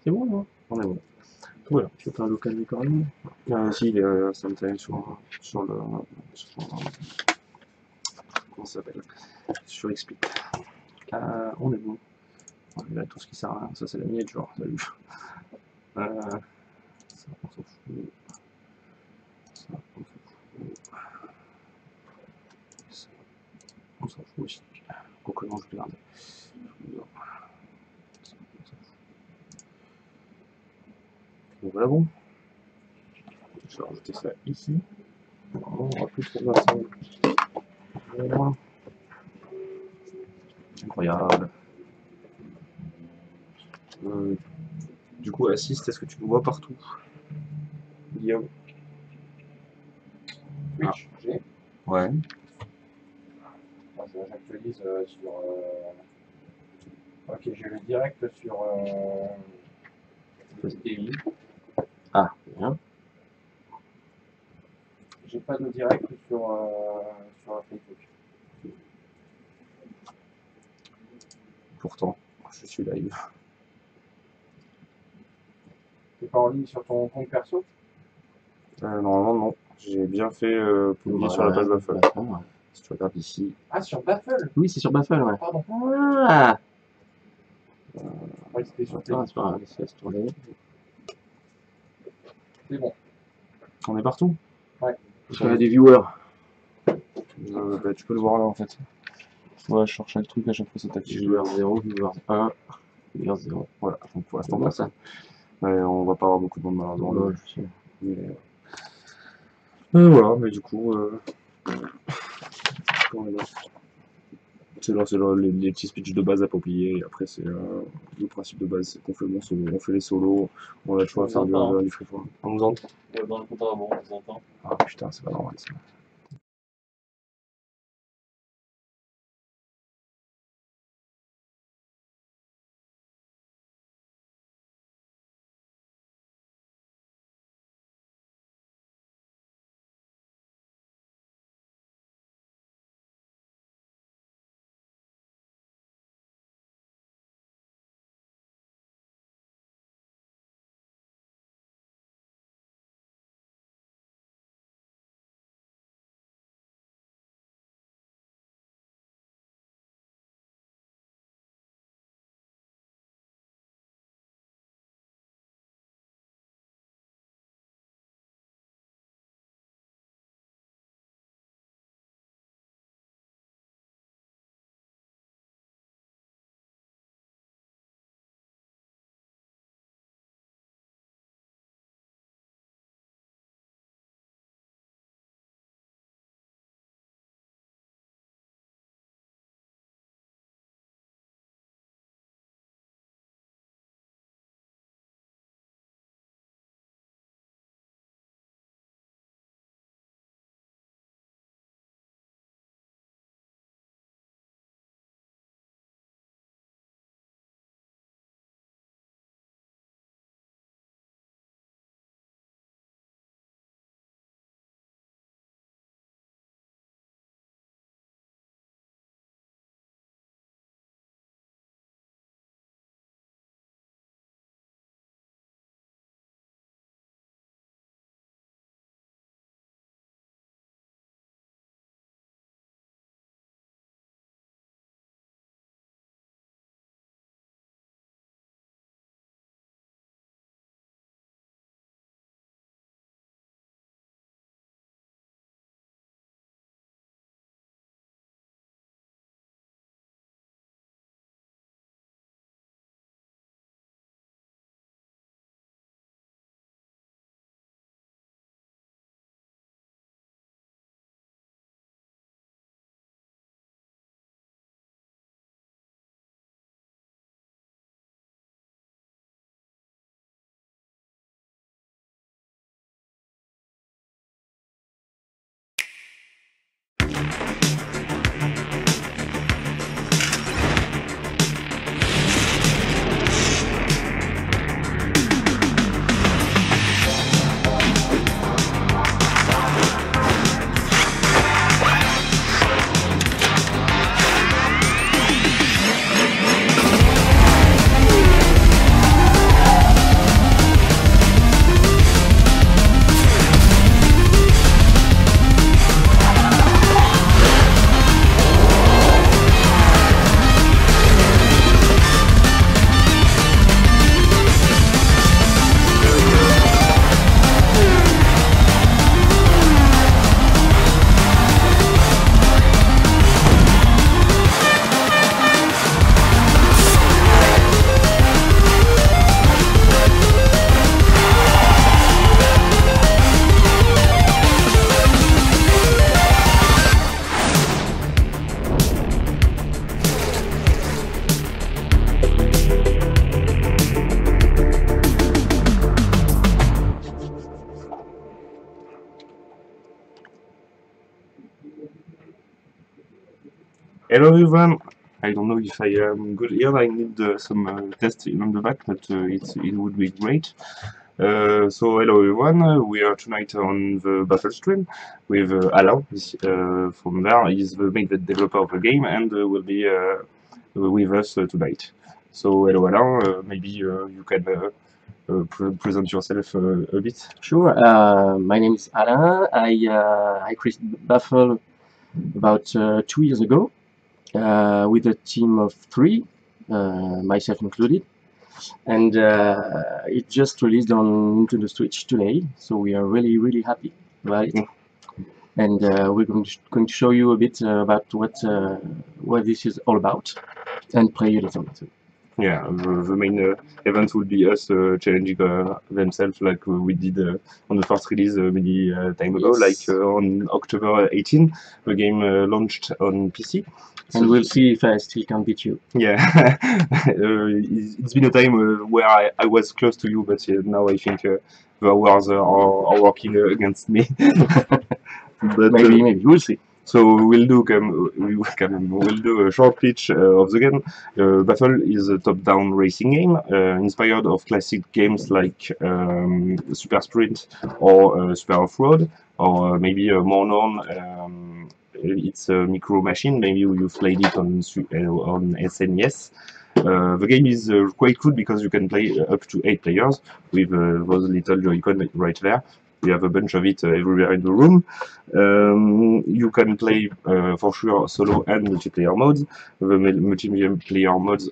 C'est bon, non? On est bon. Voilà, je fais un local décoré. Si, il est sometimes sur le. Comment ça s'appelle? Sur Explic. On est bon. On a tout ce qui sert à rien. Ça, c'est la miniature. Salut. Ça, on s'en fout. Ça, on s'en fout. Ça, on s'en fout aussi. Quoique non, je vais garder. Donc voilà, bon. Je vais rajouter ça ici. On va plus trouver ça. Voilà. Incroyable. Du coup, assiste, est-ce que tu me vois partout? Guillaume? Twitch, j'ai. Ouais. J'actualise sur. Ok, j'ai le direct sur TI. Ah, bien. J'ai pas de direct sur Facebook. Pourtant, je suis live. T'es pas en ligne sur ton compte perso? Normalement, non. J'ai bien fait publier sur la page BAFL. Si tu regardes ici. Ah, sur BAFL? Oui, c'est sur BAFL, ouais. Pardon. Ah, Ouais, c'était sur attends, Playdius. c'est pas grave, laisse tourner. C'est bon. On est partout? Ouais. Parce qu'on a des viewers. Bah, tu peux le voir là en fait. Ouais, je cherche chaque truc, à chaque fois ça t'affiche viewer 0, viewer 1, viewer 0. Voilà, donc pour l'instant pas ça. Ouais, on va pas avoir beaucoup de monde malheureusement. Ouais, je sais. Mais voilà, mais du coup, c'est là, les petits speeches de base à pas oublier. Et après, c'est le principe de base, c'est qu'on fait, on fait les solos, on a le choix à faire du free form. On nous entend? Ouais, dans le compte à rebours, on vous entend. Ah putain, c'est pas normal ça. Hello everyone. I don't know if I am good here. I need some tests on the back, but it would be great. So hello everyone. We are tonight on the BAFL stream with Alain. From there, he's the main developer of the game and will be with us tonight. So hello Alain. Maybe you can present yourself a bit. Sure. My name is Alain. I created BAFL about 2 years ago with a team of 3, myself included, and it just released on Nintendo Switch today. So we are really happy about it, and we're going to show you a bit about what this is all about, and play a little bit. Yeah, the main event will be us challenging themselves like we did on the first release many time ago, Yes. like on October 18, the game launched on PC. And So we'll see if I still can beat you. yeah, it's been a time where I was close to you, but now I think the hours are working against me. But, Maybe, we'll see. so we'll do a short pitch of the game. BAFL is a top-down racing game inspired of classic games like Super Sprint or Super Off-Road, or maybe more known. It's a Micro Machine. Maybe you've played it on SNES. The game is quite good because you can play up to 8 players with those little Joy-Con right there. We have a bunch of it everywhere in the room. You can play for sure solo and multiplayer modes. The multiplayer modes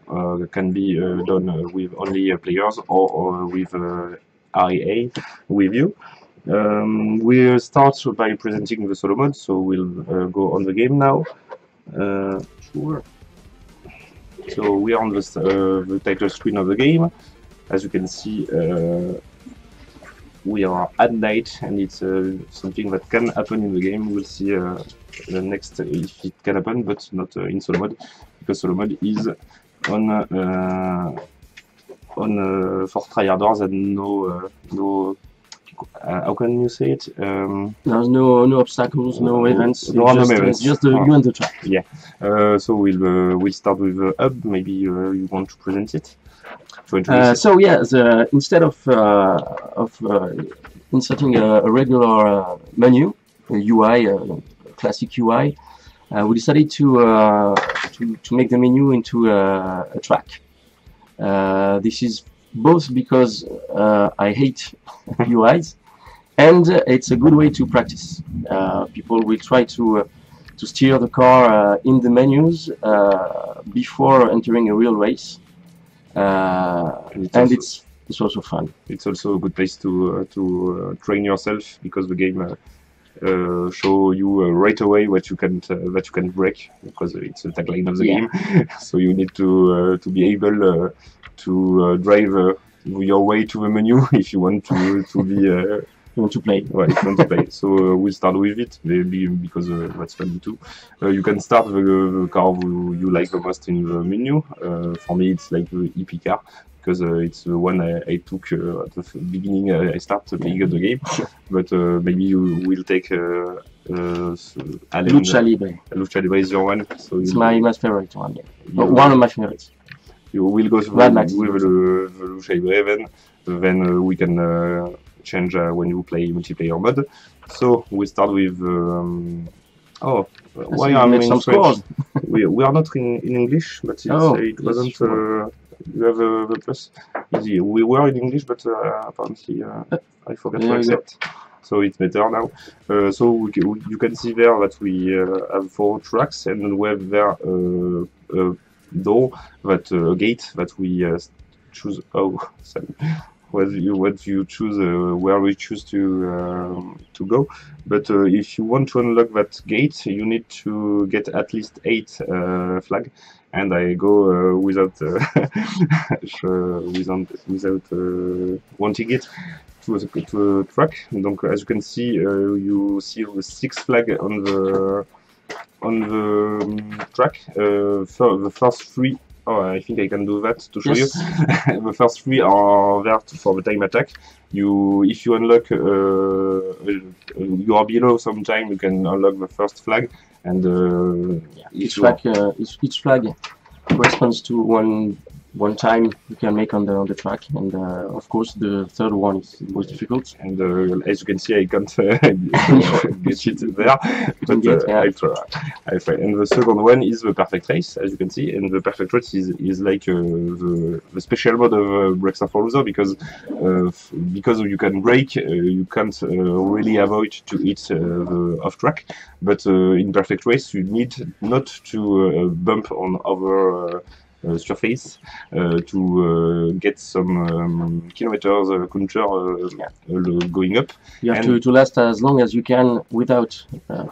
can be done with only players or with REA with you. We'll start by presenting the solo mode, so we'll go on the game now. Sure. So we are on the title screen of the game. As you can see, we are at night, and it's something that can happen in the game. We'll see the next if it can happen, but not in solo mode, because solo mode is on for tryharders and no. How can you say it? There's no obstacles, no events. No It's events. just you and the track. Yeah. So we'll start with the hub. Maybe you want to present it. So yeah, instead of inserting a regular menu, a UI, classic UI, we decided to make the menu into a track. This is both because I hate UIs, and it's a good way to practice. People will try to steer the car in the menus before entering a real race. And it's also fun. It's also a good place to train yourself, because the game show you right away what you can break, because it's a tagline of the game. So you need to be able to drive your way to the menu if you want to be you want to play. Right, you want to play. So we'll start with it, maybe because that's fun too. You can start the car you like the most in the menu. For me, it's like the EP car, because it's the one I took at the beginning. I started playing the game, but maybe you will take Lucha Libre. Lucha Libre is your one. So it's my favorite one. Yeah. One of my favorites. You will go through with the Lucha Libre, then we can change when you play multiplayer mode. So we start with why am I in French? we are not in English, but it wasn't. You have the plus. Easy. We were in English, but apparently I forgot to accept. So it's better now. So you can see there that we have 4 tracks, and we have there a door, a gate that we choose. Oh, sorry. What you choose, where we choose to go. But if you want to unlock that gate, you need to get at least 8 flag, and I go without wanting it to a track. Donc, as you can see, you see the 6 flag on the track. The first 3. Oh, I think I can do that to show you. The first 3 are there for the time attack. If you unlock, you are below sometime, you can unlock the first flag, and Each flag corresponds to one time you can make on the track, and of course the third one is the most difficult. And as you can see, I can't get it there, but I try. And the second one is the perfect race, as you can see, and the perfect race is like the special mode of Breaks for Loser, because you can brake, you can't really avoid to hit the off track, but in perfect race you need not to bump on other surface to get some kilometers counter going up. You have to last as long as you can without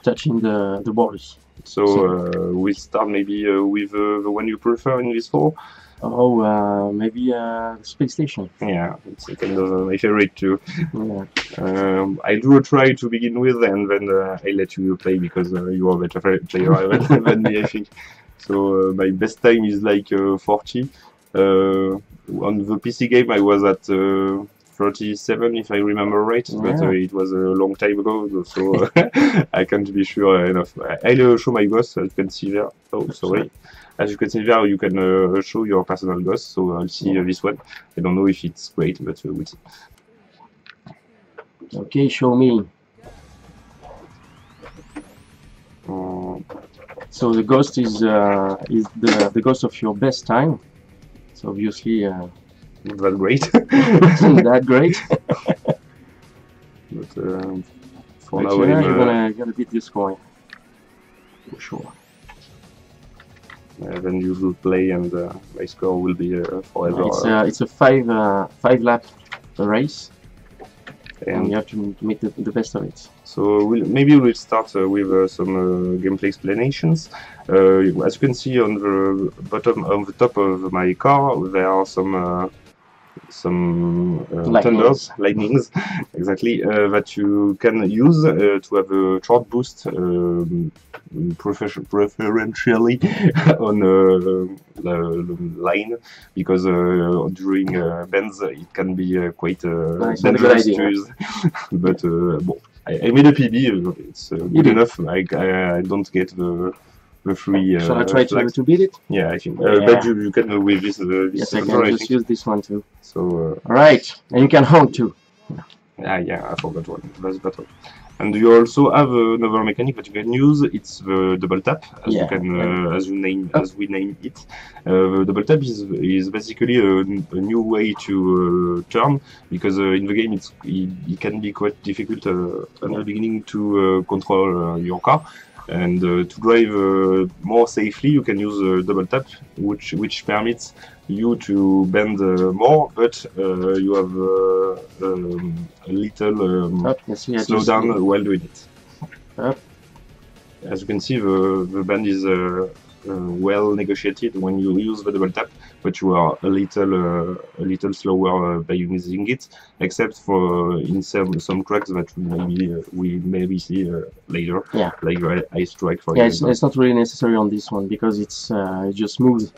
touching the borders. So we start maybe with the one you prefer in this 4. Oh, maybe Space Station. Yeah, it's kind of my favorite too. Yeah. I do a try to begin with, and then I let you play because you are a better player than me, I think. So my best time is like 40. On the PC game I was at 37 if I remember right, but it was a long time ago, so I can't be sure enough. I'll show my ghost, as you can see there. Oh, sorry. As you can see there, you can show your personal ghost, so I'll see this one. I don't know if it's great, but we'll see. Okay, show me. So the ghost is the ghost of your best time. So obviously, not that great. isn't that great? But for now, now, you're gonna beat this score for sure. Then you will play, and my score will be forever. It's a five lap race, and you have to make the best of it. So maybe we'll start with some gameplay explanations. As you can see on the bottom, on the top of my car, there are some lightnings, exactly, that you can use to have a short boost, preferentially on the line, because during bends it can be quite dangerous to use. But I made a PB, it's good enough. I don't get the free. Shall I try to beat it? Yeah, I think. But you can with this. Yes, I can just use this one too. So. Alright, and you can honk too. Yeah, I forgot one. That's better. And you also have another mechanic that you can use. It's the double tap, as you can, as we name it. The double tap is basically a new way to turn, because in the game it can be quite difficult at the beginning to control your car. And to drive more safely, you can use double tap, which permits you to bend more, but you have a little slow down while doing it. As you can see, the bend is well negotiated when you use the double tap, but you are a little slower by using it, except for in some tracks that we maybe see later, like Ice Strike, for example. It's not really necessary on this one, because it's just smooth.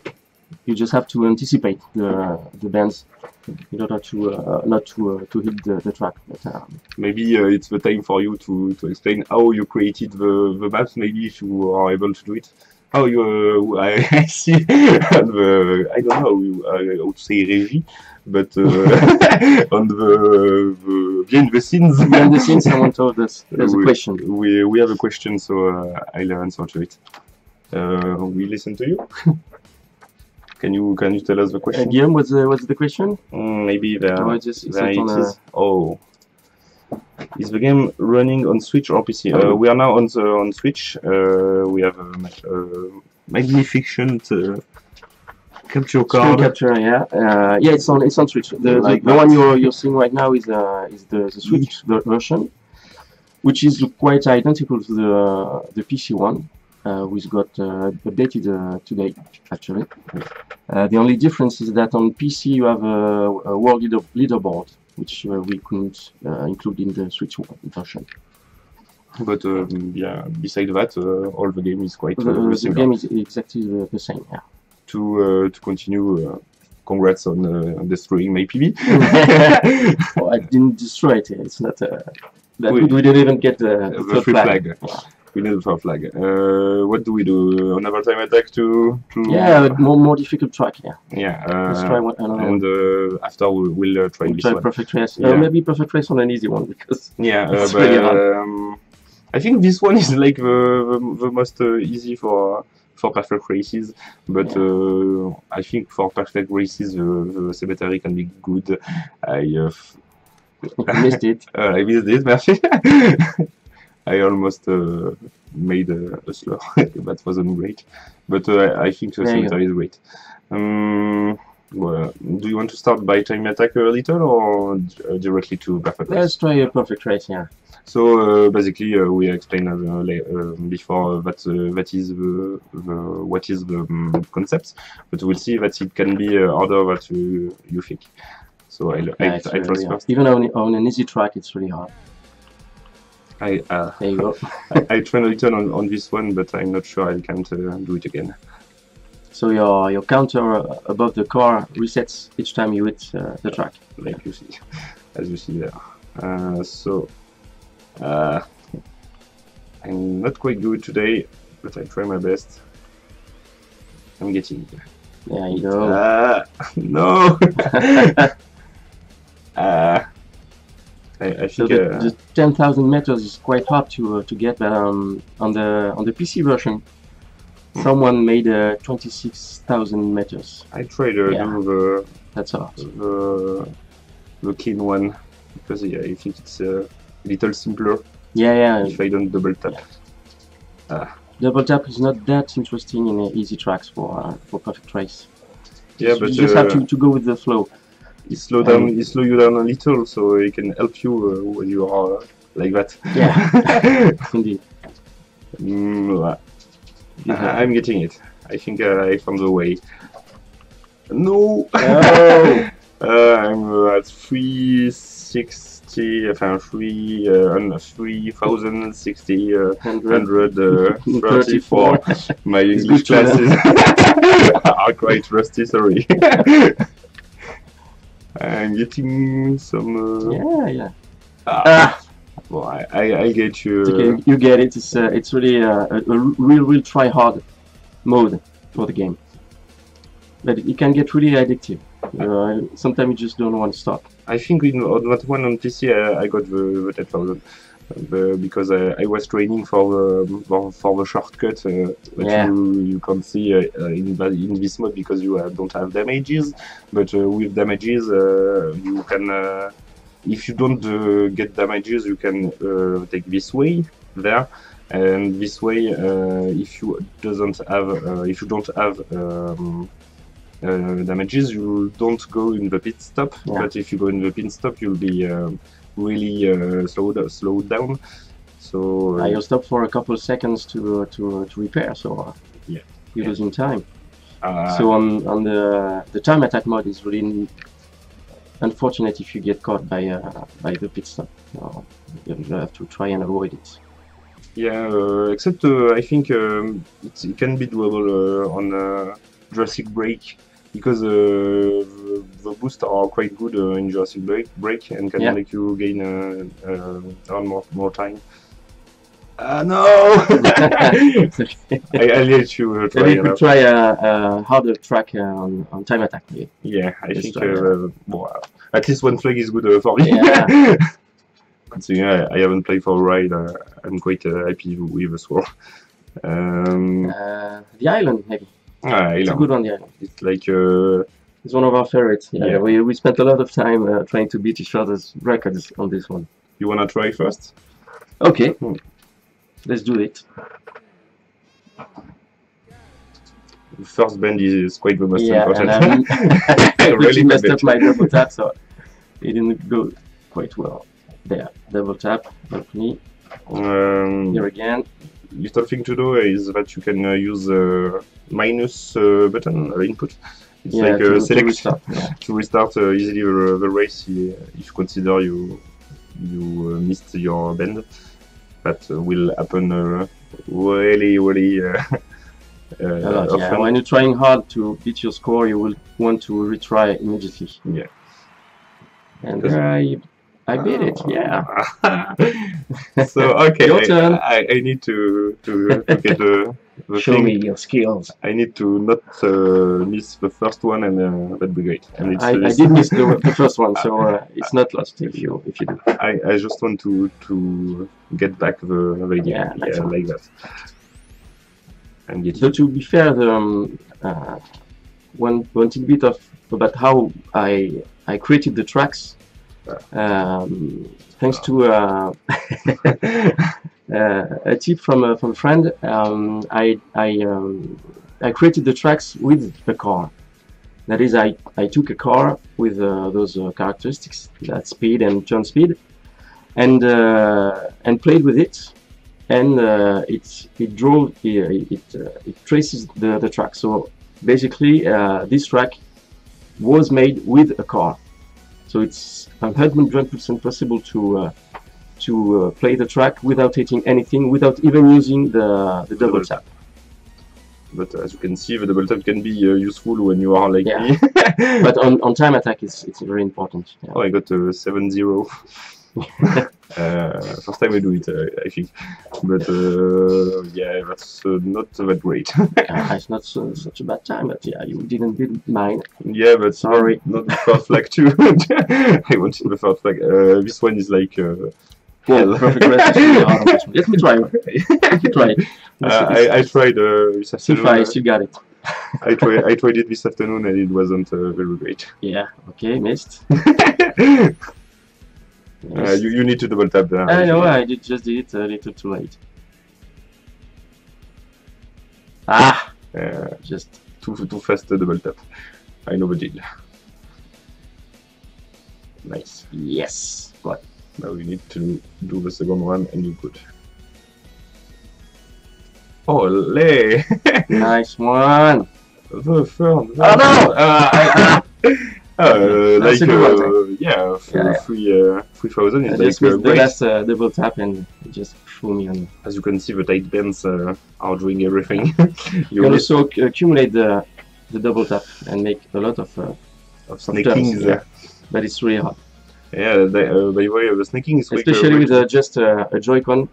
You just have to anticipate the bends in order to not to hit the track. But, maybe it's the time for you to explain how you created the maps. Maybe if you are able to do it. How you I see I don't know how to say régie, but on the behind the scenes. Behind the scenes, someone told us there's a question. We have a question, so I'll answer to it. We listen to you. Can you tell us the question? Guillaume, what's the question? Maybe there it is. Oh. Is the game running on Switch or PC? We are now on Switch. We have a magnificent capture card. Screen capture, yeah. Yeah, it's on Switch. The one you're seeing right now is the Switch version, which is quite identical to the PC one, which got updated today, actually. The only difference is that on PC you have a world leaderboard, which we couldn't include in the Switch version. But yeah, beside that, all the game is quite the similar. game is exactly the same. Yeah. To continue, congrats on destroying my PB. Oh, I didn't destroy it. It's not. We didn't even get the free flag. Yeah. We need a foul flag. What do we do? Another time attack to Yeah, more difficult track. Yeah. yeah. Let's try one, another one. And after we'll try We'll this try one. perfect race. Yeah. Maybe perfect race on an easy one because Yeah, it's but really hard. I think this one is like the most easy for perfect races, but I think for perfect races the cemetery can be good. You missed it. I missed it, merci. I almost made a slur. That wasn't great, but I think the There you cemetery is great. Well, do you want to start by time attack a little or directly to perfect race? Let's try a perfect race. Yeah. So basically, we explained before that that is what is the concept, but we'll see that it can be harder that you think. So I It's try really hard. first. Even on an easy track, it's really hard. There you go. I try to return on this one, but I'm not sure I can't do it again. So your counter above the car resets each time you hit the track. Like you see, as you see there. I'm not quite good today, but I try my best. I'm getting it. There you go. No! I So think the 10,000 meters is quite hard to get, but on the PC version, someone made 26,000 meters. I try to do That's hard. the clean one because yeah, I think it's a little simpler Yeah. if I don't double tap. Double tap is not that interesting in easy tracks for perfect race. Yeah, but you just have to go with the flow. He slow you down a little, so he can help you when you are like that. Yeah, indeed. I'm getting it. I think I found the way. No! Oh. I'm at 360, 3,060, 134. My English classes are quite rusty, sorry. I'm getting some. Yeah. Well, I get you. It's okay, you get it. It's really a real try hard mode for the game, but it can get really addictive. Sometimes you just don't want to stop. I think on that one on PC I got the 10,000 because I was training for the shortcut that you can see in this mode because you don't have damages, but with damages you can if you don't get damages you can take this way there, and this way if you don't have damages, you don't go in the pit stop. But if you go in the pit stop, you'll be really slowed down. So you'll stop for a couple of seconds to repair. So you're losing time. So on the time attack mode is really unfortunate if you get caught by the pit stop. You have to try and avoid it. Yeah, except I think it can be doable on Jurassic Break, because the boosts are quite good in Jurassic Break and can make you gain more time. No! I'll let you try. Maybe you could try a harder track on time attack. Yeah, I think well, at least one flag is good for me. So yeah, I haven't played for a while. I'm quite happy with the sword. The island, maybe. It's a good one, yeah. It's like it's one of our favorites. Yeah. We spent a lot of time trying to beat each other's records on this one. You wanna try first? Okay. Let's do it. The first bend is quite the most important. I really messed up my double tap, so it didn't go quite well. There, double tap, help me. Here again. Little thing to do is that you can use minus button input. It's like select to restart easily the race if you consider you missed your bend. That will happen really often. When you're trying hard to beat your score, you will want to retry immediately. Yeah. And I I beat it. Yeah. So okay, Your turn. I need to get the Show thing. me your skills. I need to not miss the first one, and that'd be great. And it's, I did miss the first one, so it's not lost if you do. I just want to get back the idea, Yeah, like that. And get So to be fair, the one tidbit of about how I created the tracks, thanks to a tip from a friend. I created the tracks with a car. That is, I took a car with those characteristics, that speed and turn speed, and played with it, and it traces the track. So basically, this track was made with a car. So it's 100% possible to play the track without hitting anything, without even using the double tap. But as you can see, the double tap can be useful when you are like me. But on time attack, it's very important. Yeah. Oh, I got 7-0. First time I do it, I think. But yeah, that's not that great. It's not such a bad time, but yeah, you didn't beat mine. Yeah, but sorry. Not the first flag too. I wanted the first flag. This one is like hell. Perfect rest. Let me try. Let me try. I tried this afternoon. You got it. I tried it this afternoon and it wasn't very great. Yeah. Okay, missed. You need to double tap there. I know. I just did it a little too late. Ah. Just too fast double tap. I know the deal. Nice. Yes. What? Now you need to do the second one and you could. Ole! Nice one! The third. Oh no! Like, yeah, 3,000 is like the great. last double tap and it just threw me on. As you can see, the tight bands are doing everything. You can also accumulate the double tap and make a lot of snaking. Yeah. But it's really hard. Yeah, by the way, the snaking is especially with just a Joy-Con,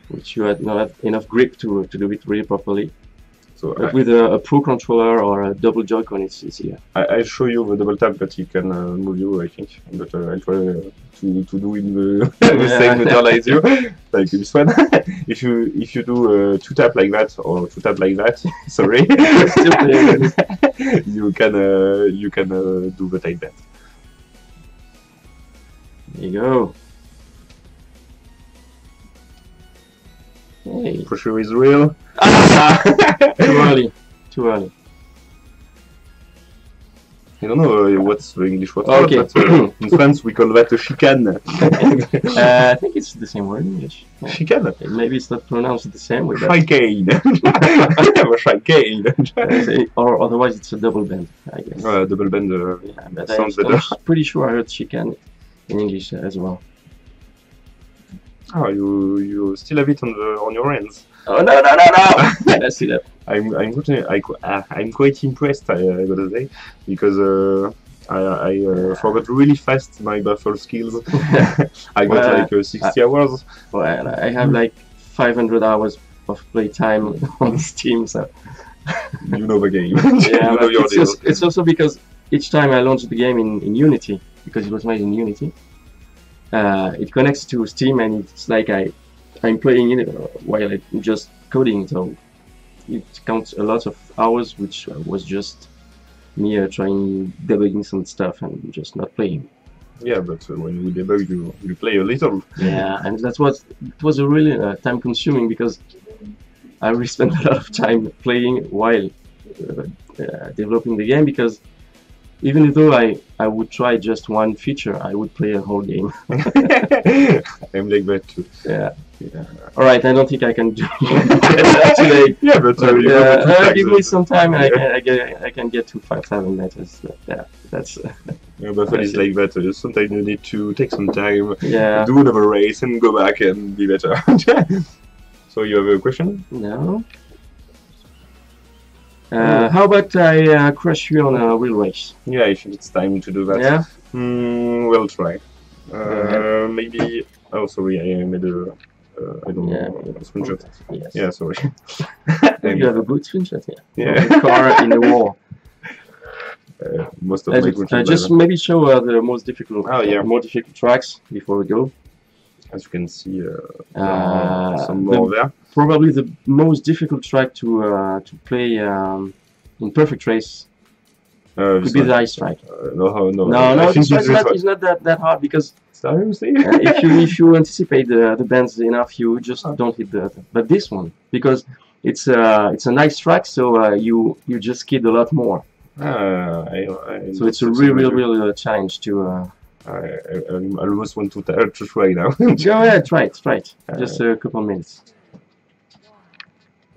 which you had not have enough grip to do it really properly. So but with a Pro controller or a double Joy-Con, it's easier. I'll show you the double tap that you can move you, I think. But I'll try to do in the, the same manner as you, like this one. if you do 2 tap like that or 2 tap like that, sorry, you can do the tight band. There you go. Hey. Pressure is real. Too early. Too early. I don't know what's the English word for okay. it, but in France we call that a chicane. I think it's the same word in English. Yeah. Chicane? Maybe it's not pronounced the same way. Chicane. Chicane. Or otherwise it's a double bend, I guess. Double bend yeah, but sounds better. I'm pretty sure I heard chicane in English as well. Oh, you still have it on your hands. Oh no! I see that. I'm quite impressed. I gotta say, because I forgot really fast my BAFL skills. I got like 60 hours. Well, I have like 500 hours of playtime on Steam, so you know the game. Yeah, you know your it's also because each time I launched the game in Unity, because it was made in Unity. It connects to Steam and it's like I'm playing it while I'm just coding, so it counts a lot of hours, which was just me trying debugging some stuff and just not playing. Yeah, but when you debug, you play a little. Yeah, and it was a really time-consuming, because I really spent a lot of time playing while developing the game, because even though I would try just one feature, I would play a whole game. I'm like that too. Yeah. Alright, I don't think I can do that today. Yeah, but give me some time and I can get to 5,000 letters. Yeah, that's... Yeah, BAFL is like that. Sometimes you need to take some time, do another race and go back and be better. So you have a question? No. How about I crush you on a real race? Yeah, I think it's time to do that. Yeah? We'll try. Maybe. Oh, sorry, I made a. I don't know. Screenshot. Yes. Yeah, sorry. You have a good screenshot here. Yeah. Of the car in the wall. Most of my screenshots. Just maybe show the most difficult, more difficult tracks before we go. As you can see, some more there. Probably the most difficult track to play in perfect race could be the ice track. No, it's not that hard because if you anticipate the bends enough, you just don't hit the. But this one, because it's a nice track, so you just skid a lot more. So it's a real challenge to. I almost want to try now. Go ahead, try it. Just a couple minutes.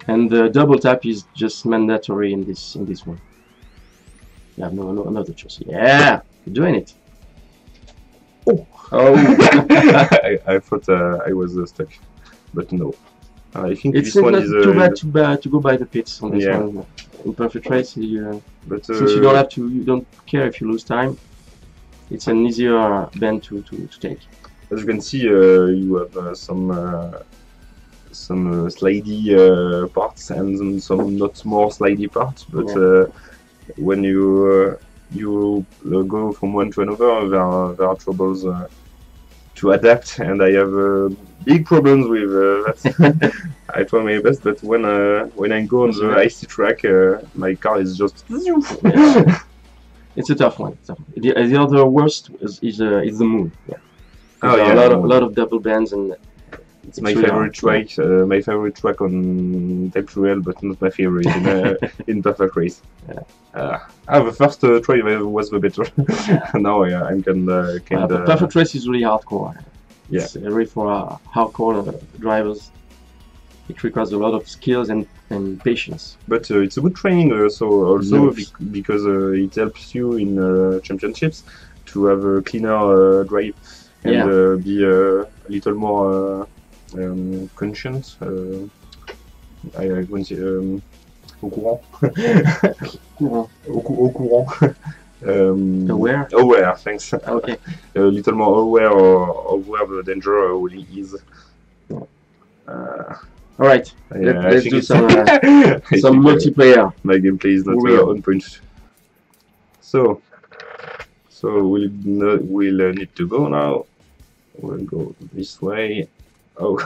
And the double tap is just mandatory in this one. You have no another choice. Yeah, you're doing it. Oh. I thought I was stuck, but no. I think it's this one not is too bad to go by the pits on this one. In perfect race, since you don't care if you lose time. It's an easier bend to take. As you can see, you have some slidey parts and some not more slidey parts. But when you go from one to another, there are troubles to adapt, and I have big problems with that. I try my best, but when I go on the icy track, my car is just. It's a tough one. The other worst is the moon. Yeah. A lot of double bends, and it's my favorite track. My favorite track on Type Trail, but not my favorite in perfect race. The first try was the better. Now I'm kind of. Perfect race is really hardcore. Yeah. It's really for hardcore drivers. It requires a lot of skills and patience. But it's a good training because it helps you in championships to have a cleaner drive and be a little more conscious. I won't say au courant. Au courant. Aware, thanks. Okay. A little more aware of where the danger really is. All right, let's do some multiplayer. My gameplay is not on point. So we'll need to go now. We'll go this way. Oh.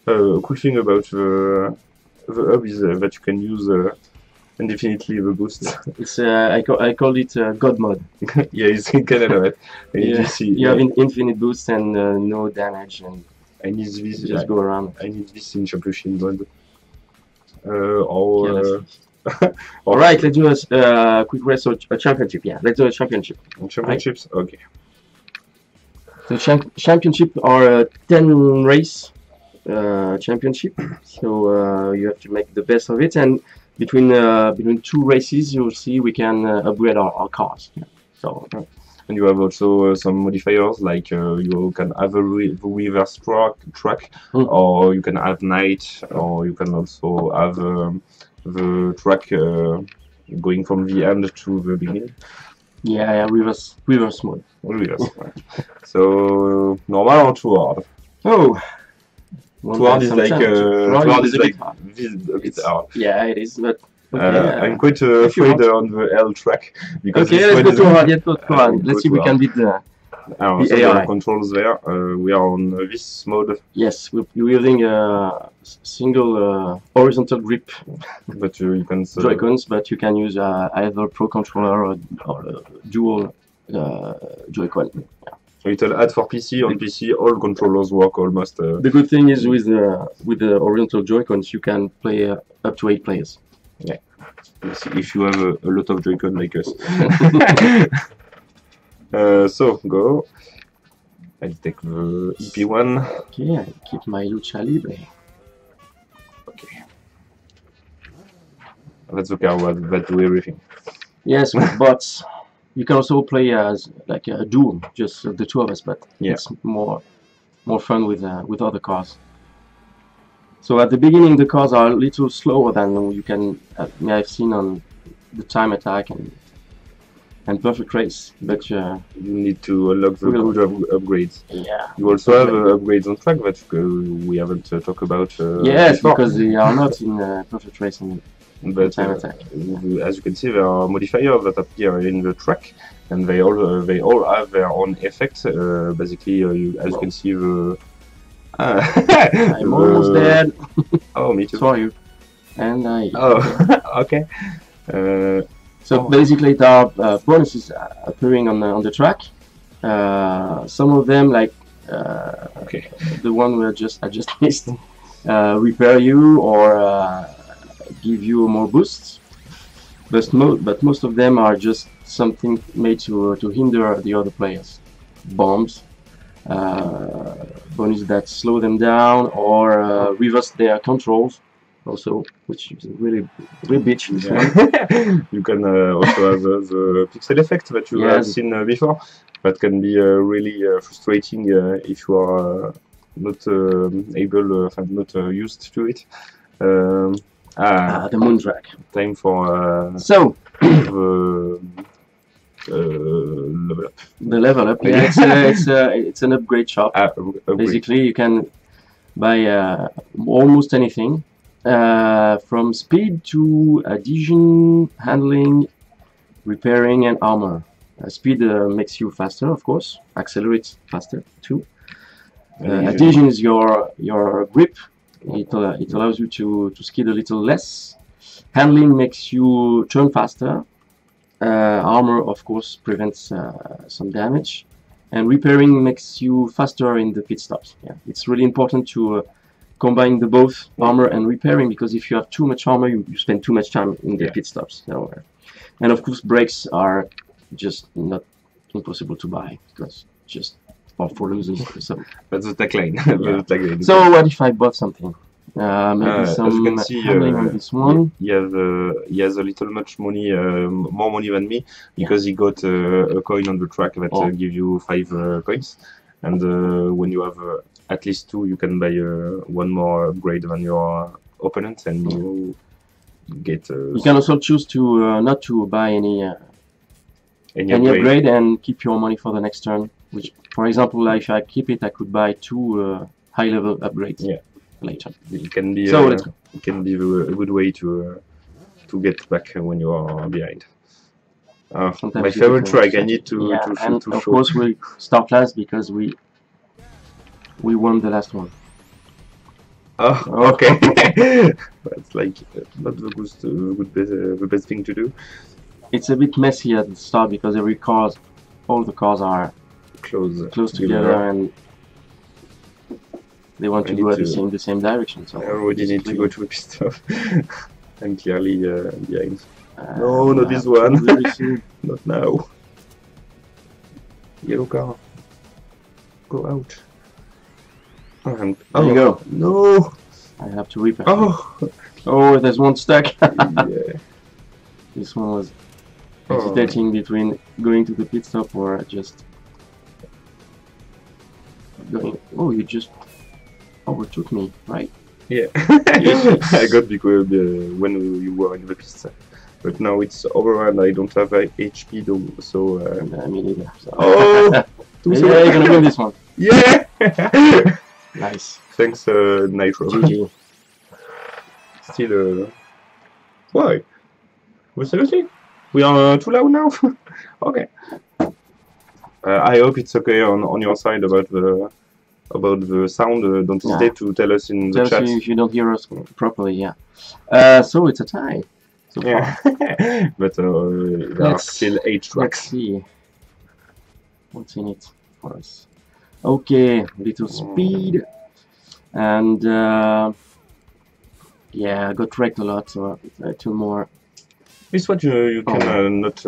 A quick thing about the hub is that you can use indefinitely the boost. It's I call it God mode. Yeah, you can have it. You have infinite boost and no damage, and I need this. Just go around. I need this in championship mode. All right, let's do a quick race or a championship. Yeah, let's do a championship. Championships, right? Okay. So championship are a 10 race championship. So you have to make the best of it, and between 2 races, you'll see we can upgrade our cars. Yeah. So. And you have also some modifiers, like you can have a reverse track, or you can have night, or you can also have the track going from the end to the beginning. Yeah, reverse mode. Reverse. So normal or too hard? Oh, too hard is like a bit hard. Yeah, it is, but. I'm quite afraid on the L track because let's go to hard. Let's see if we can beat the AI. Controls there. We are on this mode. Yes, we're using a single horizontal grip. But you can Joy-Cons, but you can use either Pro Controller or dual Joy-Con. Yeah. It will add for PC. On PC, all controllers work almost. The good thing is with the horizontal Joy-Cons, you can play up to 8 players. Yeah. If you have a lot of Joy-Con like us. So go. I'll take the EP1. Okay, I keep my Lucha Libre. Okay. That's the car that do everything. Yes, with bots. You can also play as like a duo, just the 2 of us, but it's more fun with other cars. So at the beginning, the cars are a little slower than you can. I've seen on the time attack, and and perfect race, but you need to unlock the Really? good upgrades. yeah. You also have upgrades on track that we haven't talked about. Yes, before. because they are not in perfect racing. But time attack. as you can see, there are modifiers that appear in the track, and they all have their own effects. Basically, as you can see, the I'm almost dead. Oh, me too. Sorry. And I. Oh, okay. So Oh. basically, there are bonuses appearing on the track. Some of them, like Okay. the one I just missed, repair you or give you more boosts. But most of them are just something made to hinder the other players. Bombs, bonus that slow them down or reverse their controls. Also, which is really bitch. This one. You can also have the pixel effect that you have seen before. That can be really frustrating if you are not not used to it. The moon track. Time for So the level up. The level up. Yeah, it's an upgrade shop. Basically, you can buy almost anything. From speed to adhesion, handling, repairing, and armor. Speed makes you faster, of course. Accelerates faster too. Adhesion is your grip. It allows you to skid a little less. Handling makes you turn faster. Armor, of course, prevents some damage. And repairing makes you faster in the pit stops. Yeah, it's really important to combine the both armor and repairing, because if you have too much armor, you spend too much time in the pit stops. So, and of course, brakes are just not impossible to buy, because just for losers. So that's the tagline. Yeah. So what if I bought something? Maybe some handling on this one. He has a little much money, more money than me, because he got a coin on the track that give you 5 coins, and when you have at least 2, you can buy one more upgrade than your opponent, and you get. You can also choose to not to buy any upgrade and keep your money for the next turn. Which, for example, if I keep it, I could buy 2 high-level upgrades later. It can be it can be a good way to get back when you are behind. My favorite track. I need to and to of show. course we start last because we won the last one. Oh, okay. That's like not the best thing to do. It's a bit messy at the start because all the cars are close together and they want to go in the same direction. So I already need to go to a pit stop. I'm clearly behind. No, not this one. Not now. Yellow car. Go out. And, there you go. No. I have to repair. Oh, there's one stuck. Yeah. This one was hesitating between going to the pit stop or just going. Oh, you just overtook me, right? Yeah. I got because when you were in the pit. But now it's over and I don't have HP though, so... me neither. So. Oh! Yeah, you're gonna win this one. Yeah! Nice. Thanks, Nitro. GG. Still, why? Well, seriously? We are too loud now? Okay. I hope it's okay on your side about the sound. Don't hesitate to tell us in the chat. If you don't hear us properly, yeah. So it's a tie. So yeah. But there are still 8 tracks. Let's see what's in it for us. Okay, little speed, and yeah, I got wrecked a lot, so 2 more. This what you can not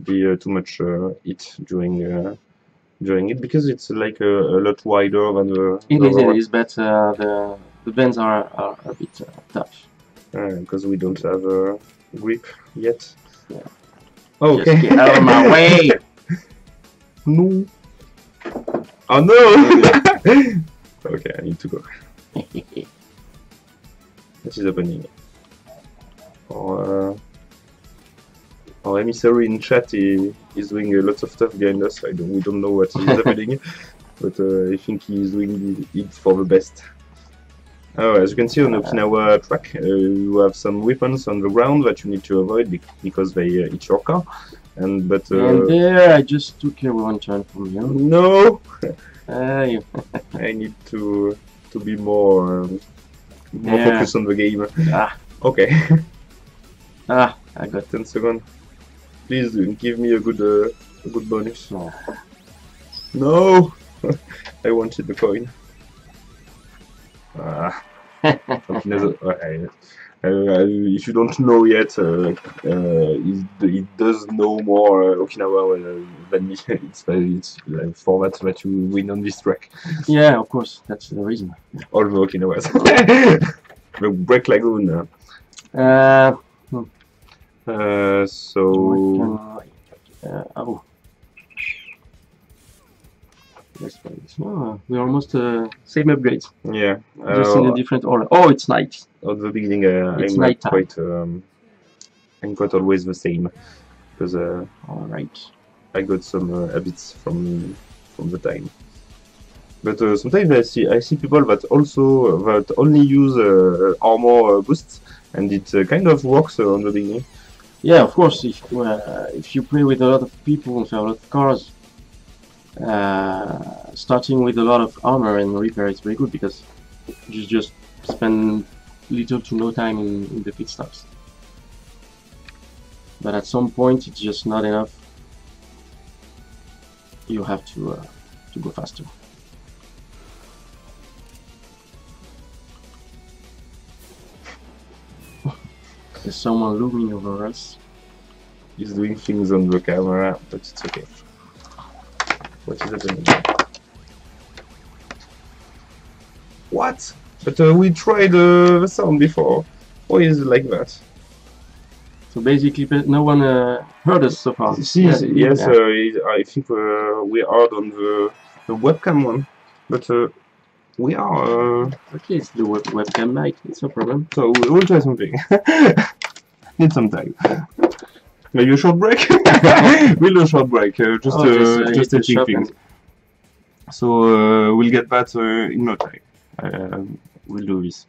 be too much hit during it, because it's like a lot wider than the. It is, but the bends are a bit tough. Because we don't have a grip yet. Yeah. Okay. Just get out of my way! No. Oh no! Okay, I need to go. What is happening? our emissary in chat is doing a lot of stuff behind us. We don't know what is happening, but I think he is doing it for the best. Oh, as you can see on the Okinawa track, you have some weapons on the ground that you need to avoid because they hit your car. And there, I just took one turn from you. No, You. I need to be more focused on the game. Okay. I got 10 seconds. Please give me a good bonus. No, I wanted the coin. If you don't know yet, it does know more Okinawa than me. It's for that you win on this track. Yeah, of course, that's the reason. All the Okinawas. The Break Lagoon. So. Oh. We're almost same upgrades. Yeah. Just in a different order. Oh, it's night. At the beginning, I'm quite always the same because all right. I got some habits from the time. But sometimes I see people that only use armor boosts, and it kind of works on the beginning. Yeah, of course. If you play with a lot of people with a lot of cars, starting with a lot of armor and repair is very good because you just spend little to no time in the pit stops. But at some point, it's just not enough. You have to go faster. There's someone looming over us. He's doing things on the camera, but it's okay. What is happening? What? But we tried the sound before. Why is it like that? So basically, no one heard us so far. Yes, I think we are on the webcam one, but we are. Okay, it's the webcam night. It's no problem. So we'll try something. Need some time. Maybe a short break. We'll do a short break. Just testing things. So we'll get back in no time. We'll do this.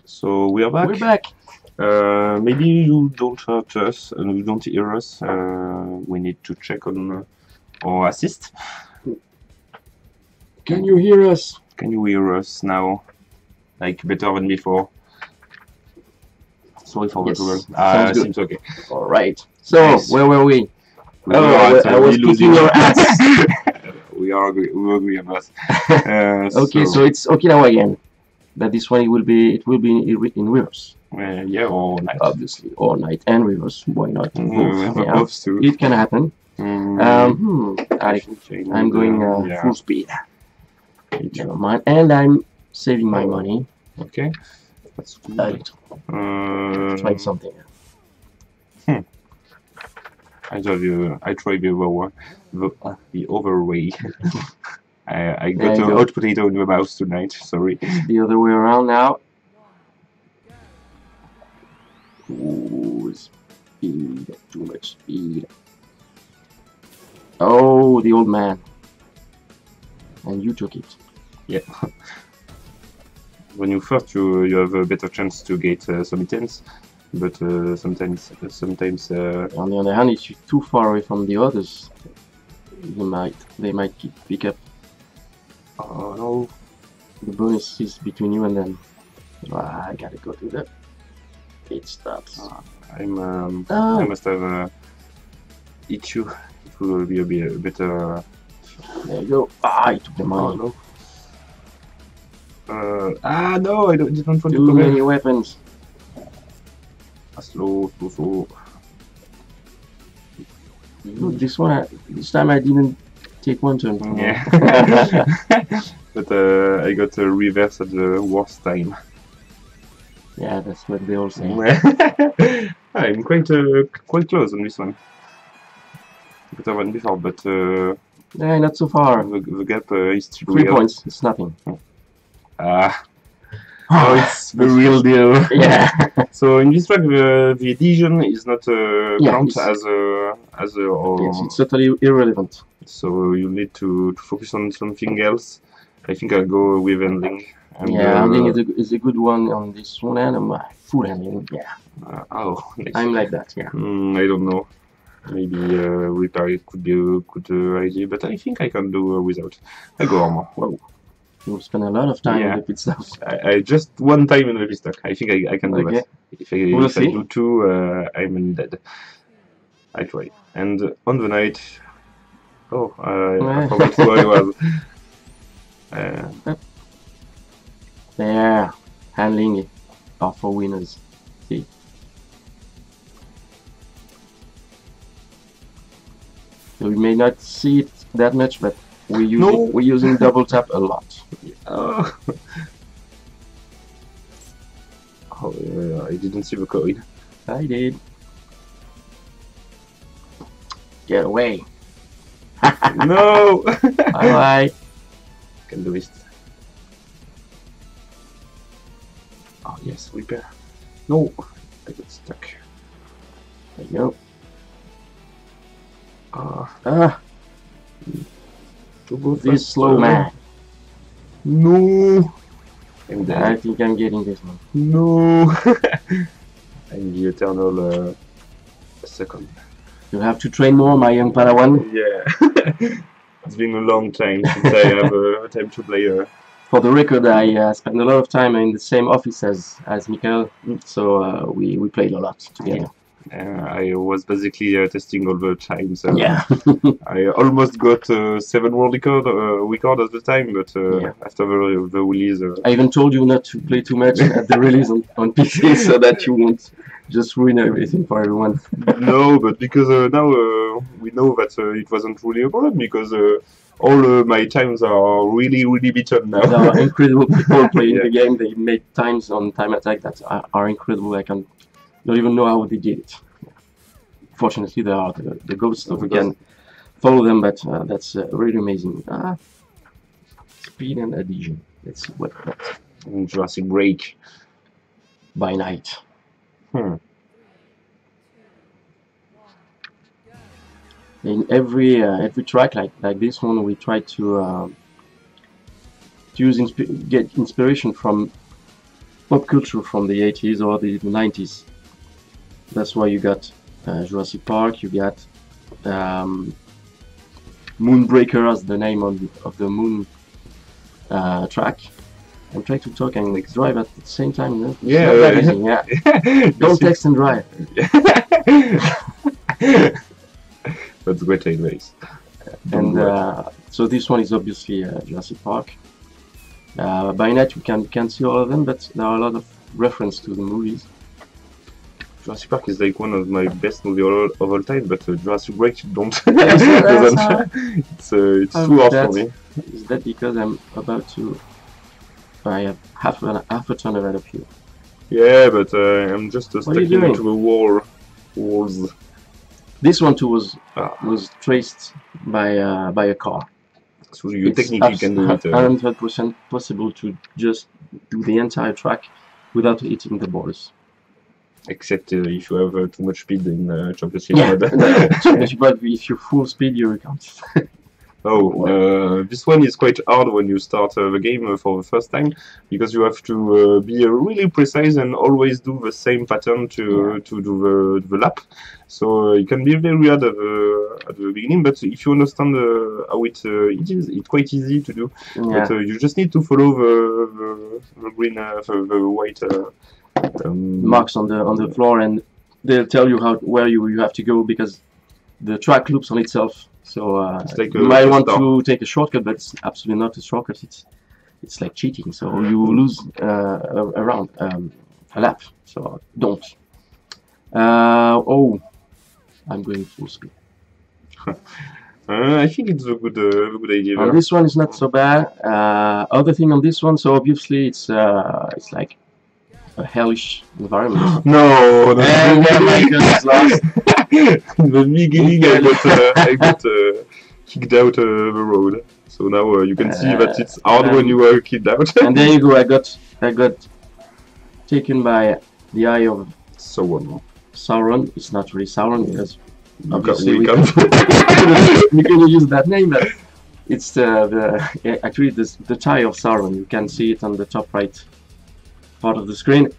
So we are back. We're back. Maybe you don't hurt us and you don't hear us. We need to check on our assist. Can you hear us? Can you hear us now? Like better than before? Sorry for Yes, the trouble. sounds good. Seems okay. All right. So Nice. where were we? We Oh, were at, I was losing. kicking your ass. we agree on that. Okay, so it's Okinawa again. But this one it will be in reverse, yeah, or night. obviously, or night and reverse. Why not? Both. Yeah. Both too. It can happen. I'm going yeah. full speed. Never mind. And I'm saving my money. Okay, that's good. Trying something. I tried the other way. I got a hot potato in the mouse tonight. Sorry. It's the other way around now. Ooh, speed. Too much speed. Oh, the old man. And you took it. Yeah. When you first, you have a better chance to get some items, but sometimes. On the other hand, if you're too far away from the others, they might pick up. Oh no. The bonus is between you and them. I gotta go to the pit stops. I must have eat you. It will be a bit better. There you go. I took the money. No. No, I didn't want to Too come many in. weapons. Slow. Look, this time I didn't take one turn. Yeah. But I got a reverse at the worst time. Yeah, that's what they all say. I'm quite close on this one. Better than before, but Yeah, not so far. the gap is still 3 real. points. It's nothing. Oh, it's the real deal. Yeah. So in this track, the adhesion is not count it's- as a Yes, it's totally irrelevant. So you need to focus on something else. I think I'll go with handling. And, Yeah, handling is a good one on this one, and full handling. Yeah, nice. I'm like that. Yeah. I don't know. Maybe repair it could be a good idea, but I think I can do without. I go armor. Whoa. You spend a lot of time Yeah. in the pit stops. I just one time in the pistol. I think I can do Okay. that. If I see. do two, I'm dead. I try. And on the night, I forgot who I was. There, handling are for winners. See. So we may not see it that much, but we're using double tap a lot. Oh, I didn't see the coin. I did. Get away. No! Bye bye. Can do this. Oh yes, repair. No! I got stuck. There you go. Turbo This faster. slow man. No! I'm dead. I think I'm getting this one. No! I'm the eternal second. You have to train more, my young Padawan. Yeah. It's been a long time since I have time to play. For the record, I spent a lot of time in the same office as Mikael, so we played a lot together. I was basically testing all the times. Yeah. I almost got 7 world record at the time, but after the release... I even told you not to play too much at the release on PC so that you won't just ruin everything for everyone. No, but because now we know that it wasn't really a problem, because all my times are really beaten now. There are incredible people playing the game. They make times on time attack that are incredible. I don't even know how they did it. Fortunately, there are the ghosts, so we can follow them, but that's really amazing. Speed and adhesion. Let's see what that's Jurassic Break. by night. In every track like this one, we try to get inspiration from pop culture from the 80s or the 90s. That's why you got Jurassic Park, you got Moonbreaker as the name of the moon track. I'm trying to talk and like drive at the same time. You know? Yeah, Not that easy, yeah. Don't text and drive. That's great advice. And so this one is obviously Jurassic Park. By night you can see all of them, but there are a lot of reference to the movies. Jurassic Park is like one of my best movies of all time, but Jurassic Park don't. It's too hard for me. Is that because I'm about to? I have half a turn ahead of you. Yeah, but I'm just stuck are you doing? into the walls. This one too was traced by a car. So you It's technically can do it. 100% possible to just do the entire track without hitting the borders. Except if you have too much speed in championship Yeah, mode. but if you're full speed, you can't. Oh, this one is quite hard when you start the game for the first time, because you have to be really precise and always do the same pattern to do the lap. So it can be very hard at the beginning, but if you understand how it is, it's quite easy to do. Yeah. But you just need to follow the green, the white Marks on the floor, and they'll tell you where you have to go, because the track loops on itself. So it's like you might want to take a shortcut, but it's absolutely not a shortcut. It's like cheating. So you lose a round, a lap. So don't. Oh, I'm going full speed. I think it's a good idea. And this one is not so bad. Other thing on this one, so obviously it's like a hellish environment. No, And then Michael is lost. In the beginning, I got kicked out the road. So now you can see that it's hard when you are kicked out. And there you go. I got taken by the eye of Sauron. Sauron. It's not really Sauron because We obviously can't. we can use that name, but it's actually the tie of Sauron. You can see it on the top right part of the screen,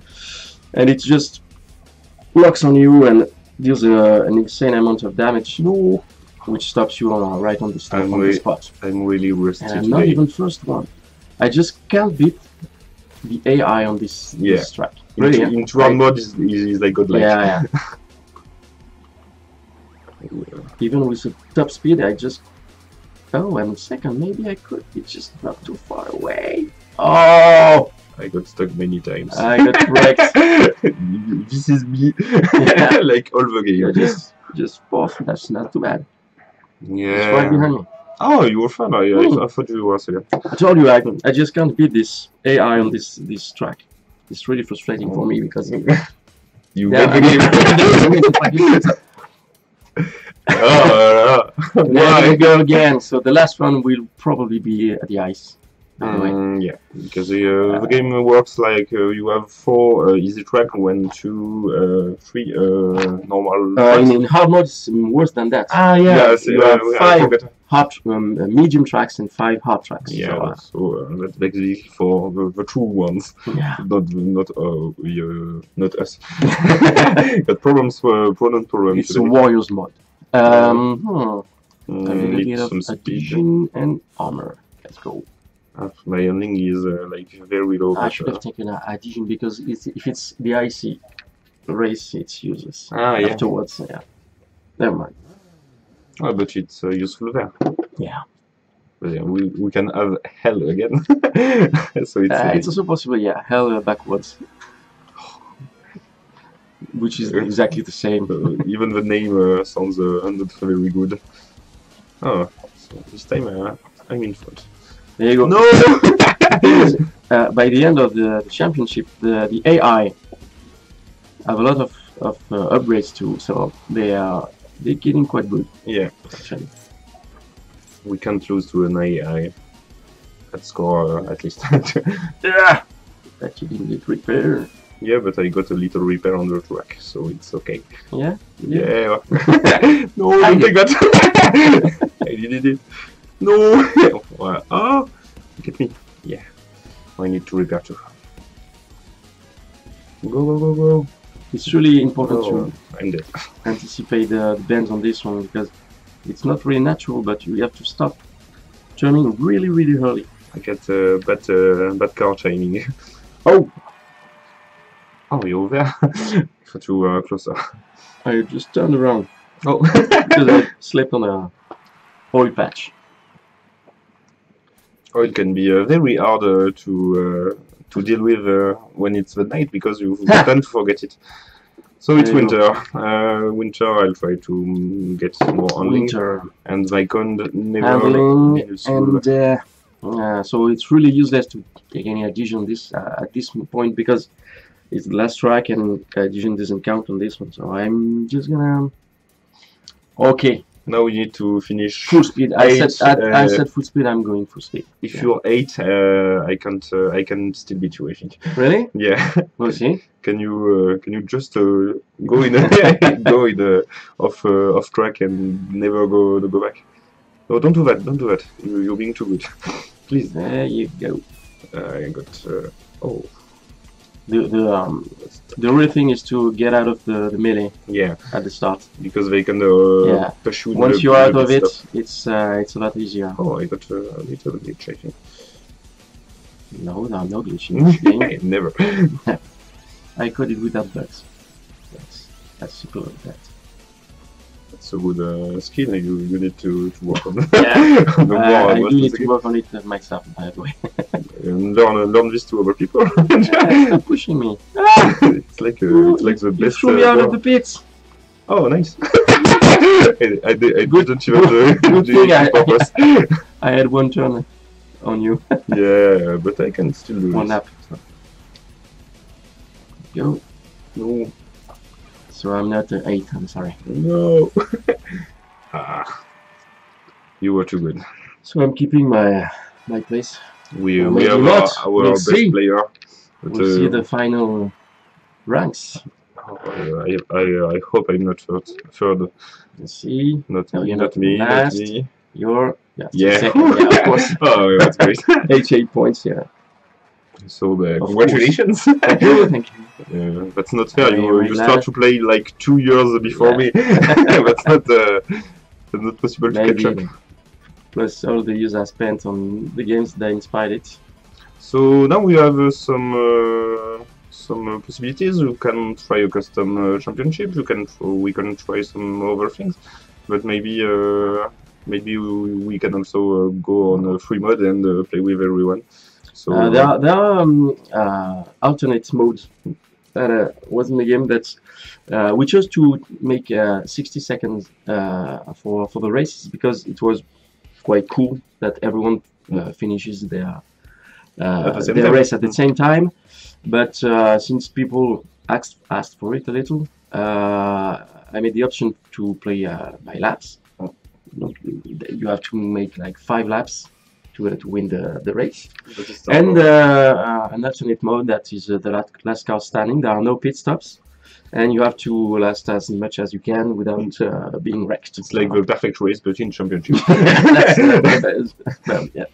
and it just locks on you and deals an insane amount of damage, which stops you right on the spot. I'm really rusty And I'm today. not even first one. I just can't beat the AI on this track. Really, in run mode is like godlike. yeah. Even with the top speed, I just... Oh, I'm second. Maybe I could. It's just not too far away. Oh! I got stuck many times. I got wrecked. This is me. Like all the game. Just fourth. That's not too bad. It's Yeah. right behind me. Oh, you were fun. I thought you were second. I told you I just can't beat this AI on this track. It's really frustrating for me because You yeah, get the game. Oh, and then we go again. So the last one will probably be at the ice. Anyway. Yeah, because the game works like you have 4 easy track, 1, 2, 3 normal. In hard mode, it's worse than that. Yes, you have 5 medium tracks and 5 hard tracks. Yeah, so that's basically for the true ones. Yeah. Not us. Got problems. It's today. a warriors mode. A little Need bit of some speed. addition and armor. Let's go. My ending is like very low. I should have taken addition because if it's the icy race, it's useless. Yeah. Afterwards, yeah. Never mind. Oh, but it's useful there. Yeah. But yeah, we can have hell again. So It's also possible, yeah. Hell backwards. Which is exactly the same. Even the name sounds not very good. Oh, so this time I'm in front. There you go. No! By the end of the championship, the AI have a lot of upgrades too, so they're getting quite good. Yeah. Actually. We can't lose to an AI. That score at least. Yeah. That you didn't get repair. Yeah, but I got a little repair on the track, so it's okay. Yeah. Yeah. No, don't take that. I did it. No. Oh, look at me. Yeah. I need to repair too. Go, go, go, go. It's really important Oh, I'm dead. to anticipate the bends on this one because it's not really natural, but you have to stop turning really early. I got bad car timing. Oh! Oh, you're over. Thought you were closer. I just turned around Oh. because I slept on a oil patch. Oh, it can be very hard to deal with when it's the night because you tend to forget it. So it's There you winter. Winter, I'll try to get more handling. Winter And my con never handling, been useful. and so it's really useless to take any addition this at this point because it's the last track and addition doesn't count on this one. So I'm just gonna. Okay, Now we need to finish full speed. I eight, said full speed. I'm going full speed. If Yeah. you're 8, I can't. I can still beat you, I think. Really? Yeah. We'll see. Can you just go in off track and never go back? No, don't do that. Don't do that. You're being too good. Please. There you go. I got. Oh. The real thing is to get out of the melee Yeah. at the start. Because they can Yeah. push you. Once you're out of it, it's a lot easier. Oh, I got a little glitch, I think. No, there are no glitch in this game. Never. I coded without bugs. That's super like that. That's a good skill. You need to work on. Yeah. on the more I do need to skill. work on it myself, by the way. And learn this to other people. Stop pushing me. It's like the You best. threw me out of the pits. Oh, nice. I didn't even Good do thing it on purpose. I had one turn on you. Yeah, but I can still do One it. lap. Go. No, So I'm not 8, I'm sorry. no. Ah, you were too good. So I'm keeping my place. We Maybe have not. our We'll best see. player. But, We'll see the final ranks. I hope I'm not third. Let's see. Not No, me, you're not not me, not last. me. You're Yeah. second, yeah, of course. Oh, that's great. 88 points, yeah. So Of congratulations. Thank you, thank you. That's not fair. I'm You very start glad. to play like 2 years before me. That's not possible to catch up. Maybe. Plus all the years I spent on the games that inspired it. So now we have some possibilities. You can try a custom championship. We can try some other things, but maybe we can also go on a free mode and play with everyone. So There are alternate modes that was in the game that we chose to make 60 seconds for the races because it was quite cool that everyone finishes their race at the same time. But since people asked for it a little, I made the option to play by laps. You have to make like 5 laps to win the race. And an alternate mode that is the last car standing. There are no pit stops, and you have to last as much as you can without being wrecked. it's like the perfect race, but in championship. Yeah.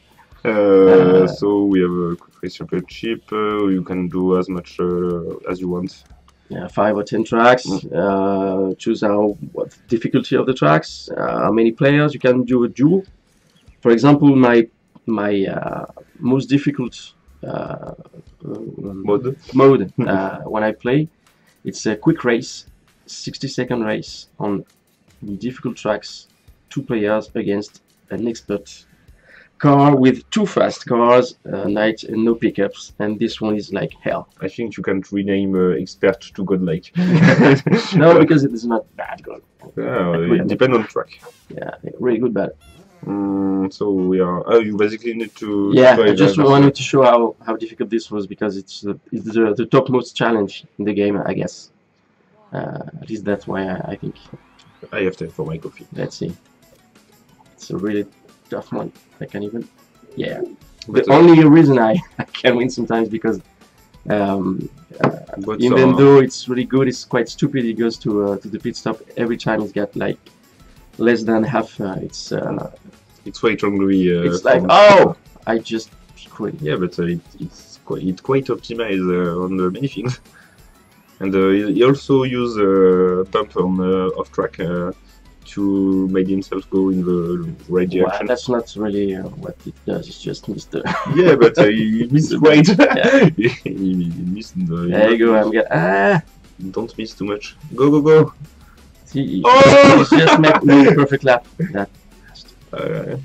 So we have a quick race championship. You can do as much as you want. Yeah, 5 or 10 tracks. Choose what the difficulty of the tracks. How many players you can do a duel. For example, my most difficult Mode. when I play, it's a quick race, 60-second race on difficult tracks, 2 players against an expert car with 2 fast cars, night and no pickups, and this one is like hell. I think you can't rename expert to godlike. No, because it is not bad good. It depends on track. Yeah, really good bad. So we are. Oh, you basically need to. Yeah, try I just the- wanted to show how difficult this was because it's the topmost challenge in the game, I guess. At least that's why I think. I have time for my coffee. Let's see. It's a really tough one. I can even. Yeah. But, The only reason I can win sometimes because but, even though it's really good, it's quite stupid. It goes to the pit stop every time. It's got like less than half. It's quite hungry. it's like, oh, I just quit. Yeah, but it's quite optimized on many things. And he also use bump on off track to make himself go in the right Well, direction. that's not really what it does. It's just Mr. Yeah, but he missed right. Yeah. he missed. There you go. I'm getting Don't miss too much. Go go go. See, Oh! it's just made perfect lap. That Uh,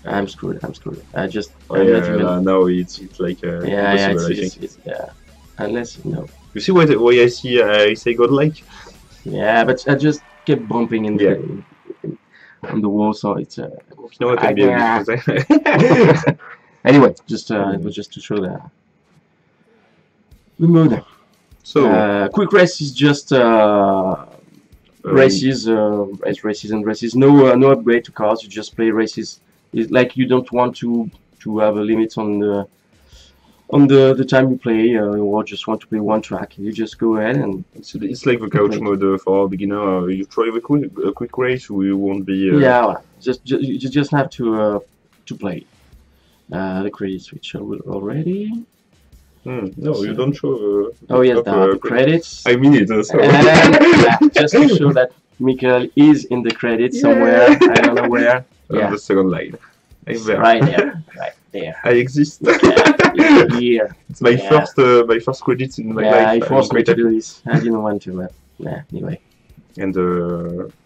I'm screwed. I'm screwed. I'm yeah, not even. now it's like Yeah, impossible, I it's, think. yeah. Unless no. You see why I say godlike? Yeah, but I just kept bumping in Yeah. on the wall, so it's. You know what can be a Yeah. bit Anyway, just it was just to show the mood. So Quick race is just races, races and races. No, no upgrade to cars. You just play races. It's like you don't want to have a limit on the time you play, or just want to play one track. You just go ahead and it's like the couch mode for a beginner. You try a quick race, we won't be. yeah, you just have to play. The credits which I will already. No, you don't show. Oh yes, the credits. I mean it. So. And just to show that Mikael is in the credits somewhere. I don't know where. On Yeah, the second line. I'm there. right there, right there. I exist. Yeah, here. It's my Yeah. my first credits in my Yeah, life. he I'm forced me quite to happy. do this. I didn't want to, but yeah, anyway. And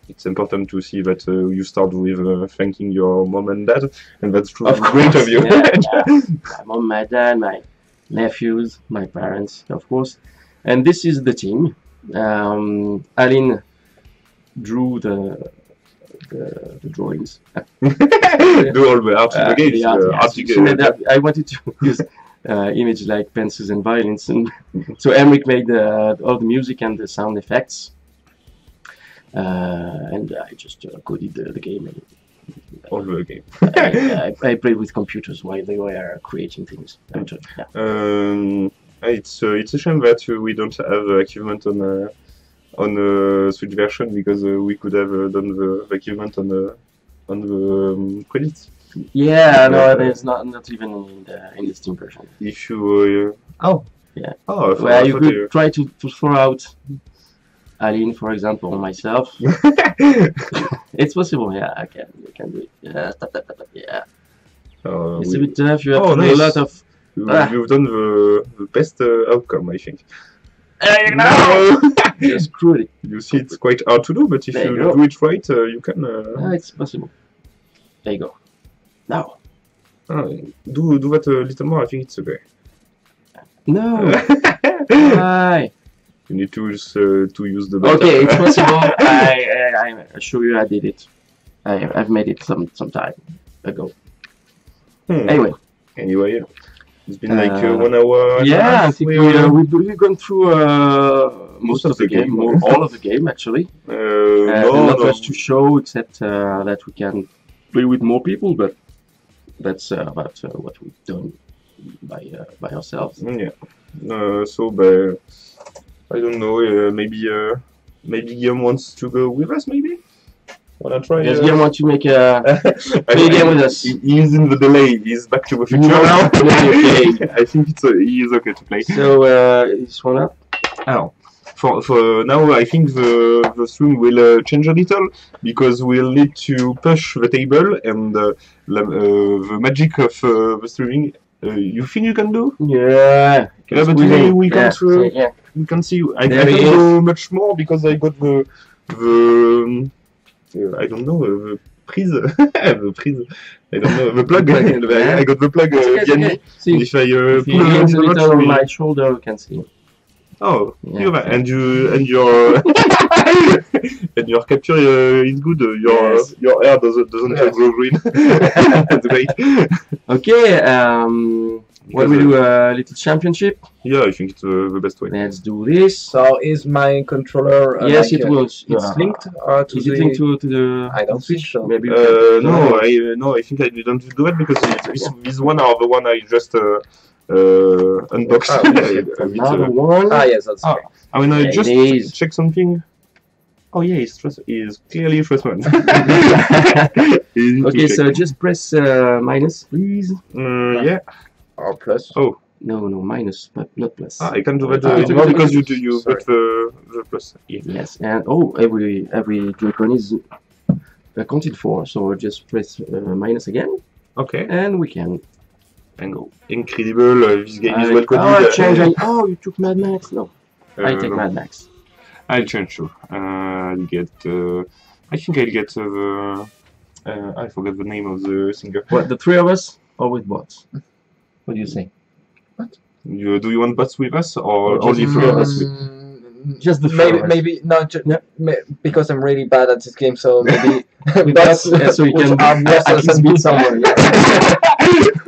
it's important to see that you start with thanking your mom and dad, and that's true. Great of you. Yeah, yeah. My mom, my dad, my nephews, my parents, of course. And this is the team. Aline drew the drawings. Do all the art The games. art, yeah. Art She made that. I wanted to use images like pencils and violins, and so Emric made all the music and the sound effects. And I just coded the game. And, all the game. I played with computers while they were creating things. Yeah. It's a shame that we don't have achievement on the Switch version, because we could have done the achievement on the credits. Yeah, no, there's not even in the Steam version. If you oh Yeah. oh, Well, you could try to throw out Aline, for example, or myself. It's possible. Yeah, I can do it. Yeah, yeah. It's a bit tough. You have to do a lot of. You've done the best outcome, I think. No! You screwed it. You see, it's quite hard to do, but if There you you go. do it right, you can. It's possible. There you go. Now. Do that a little more. I think it's okay. No. Why? You need to use the button. Okay, it's possible. I assure you, I did it. I've made it some time ago. Anyway. Anyway, it's been like 1 hour. and a Yeah, half. I think we've gone through most of the game, all of the game actually. Not much to show except that we can play with more people, but that's about what we've done by ourselves. Yeah. I don't know. Maybe Guillaume wants to go with us. Maybe. Wanna try? Yes, Guillaume want to make a play game with us. He is in the delay. He's back to the future No, now. okay. I think he is okay to play. So this one up. Oh. For now, I think the stream will change a little, because we'll need to push the table, and the magic of the streaming. You think you can do? Yeah. Yeah, but we can't. We can see. I There can't he do much more because I got the I don't know, the prise. The prise. I don't know, the plug. I got the plug behind me. See, If I if he pull leans a too much, little on my shoulder, you can see. oh, Yeah. you're right. And your and your capture is good. Yes. Your hair doesn't go green. That's great. Okay. What we do? A little championship. Yeah, I think it's the best way. Let's do this. So is my controller? Yes, it will. It's linked to Is the. it linked to the? I don't think so. Maybe. We can- No, I think I didn't do it because this one are the one I just unboxed. Ah, okay. Another one. Yes, that's okay. I mean, I There just it is. check something. Oh yeah, he's clearly a first one. Okay, so just press minus, please. Yeah. Or plus. Oh, No, minus, but not plus. I can do that it's okay. because you got the plus. Yeah. Yes, and every Dragon is accounted for, so just press minus again, Okay. and we can And incredible. This game is well Oh, coded. you took Mad Max? No, I take Mad Max. I'll change too. I'll get. I think I'll get the. I forgot the name of the singer. What, the three of us, or with bots? What do you say? Do you want bots with us or Just only three of us? Just the three of us. maybe not Yeah. because I'm really bad at this game, so maybe With bots us, yeah, so you which can are worse at least than beat me. someone.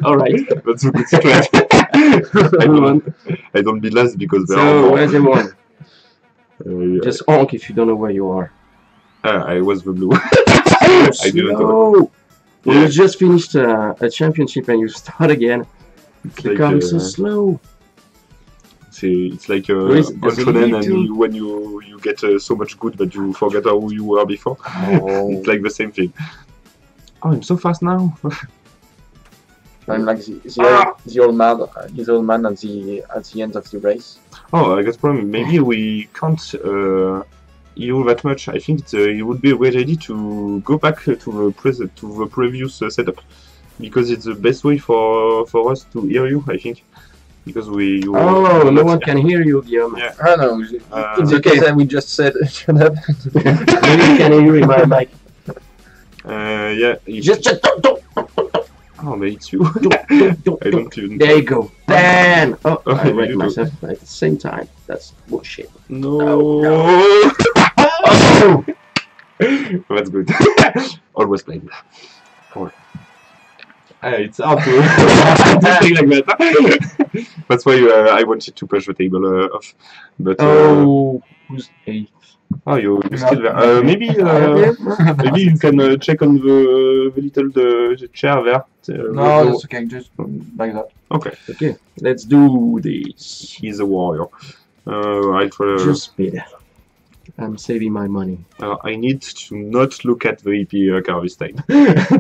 All right. That's a good stretch. Everyone. I don't be last because there are So more. where's everyone? Yeah. Just honk if you don't know where you are. I was the blue. I didn't know. No. When Yeah. you just finished a championship and you start again, It's the like, car is so slow. it's like There's a Ultraman, lead and too. when you get so much good that you forget how you were before. It's like the same thing. Oh, I'm so fast now. I'm like the old man at the end of the race. Oh, I got a problem. Maybe we can't heal that much. I think it would be a great idea to go back to the previous setup, because it's the best way for us to hear you. I think because you. Oh, no one can hear you, Guillaume. Yeah. I don't know. It's okay. okay that we just said shut up. Maybe you can hear in my mic. Yeah. Just don't. Oh, but it's you. Don't. I don't even. There you go. Damn! Oh, Oh, I you wrecked do. myself at the same time. That's bullshit. No. Oh! That's good. Always playing. Cool. It's hard to think like that. That's why I wanted to push the table off. But Who's eighth? oh, you're still there. Maybe you can check on the little the chair there. No, that's okay. Just like that. Okay. Okay, let's do this. He's a warrior. I'll try. Just speed. I'm saving my money. I need to not look at the EP car this time,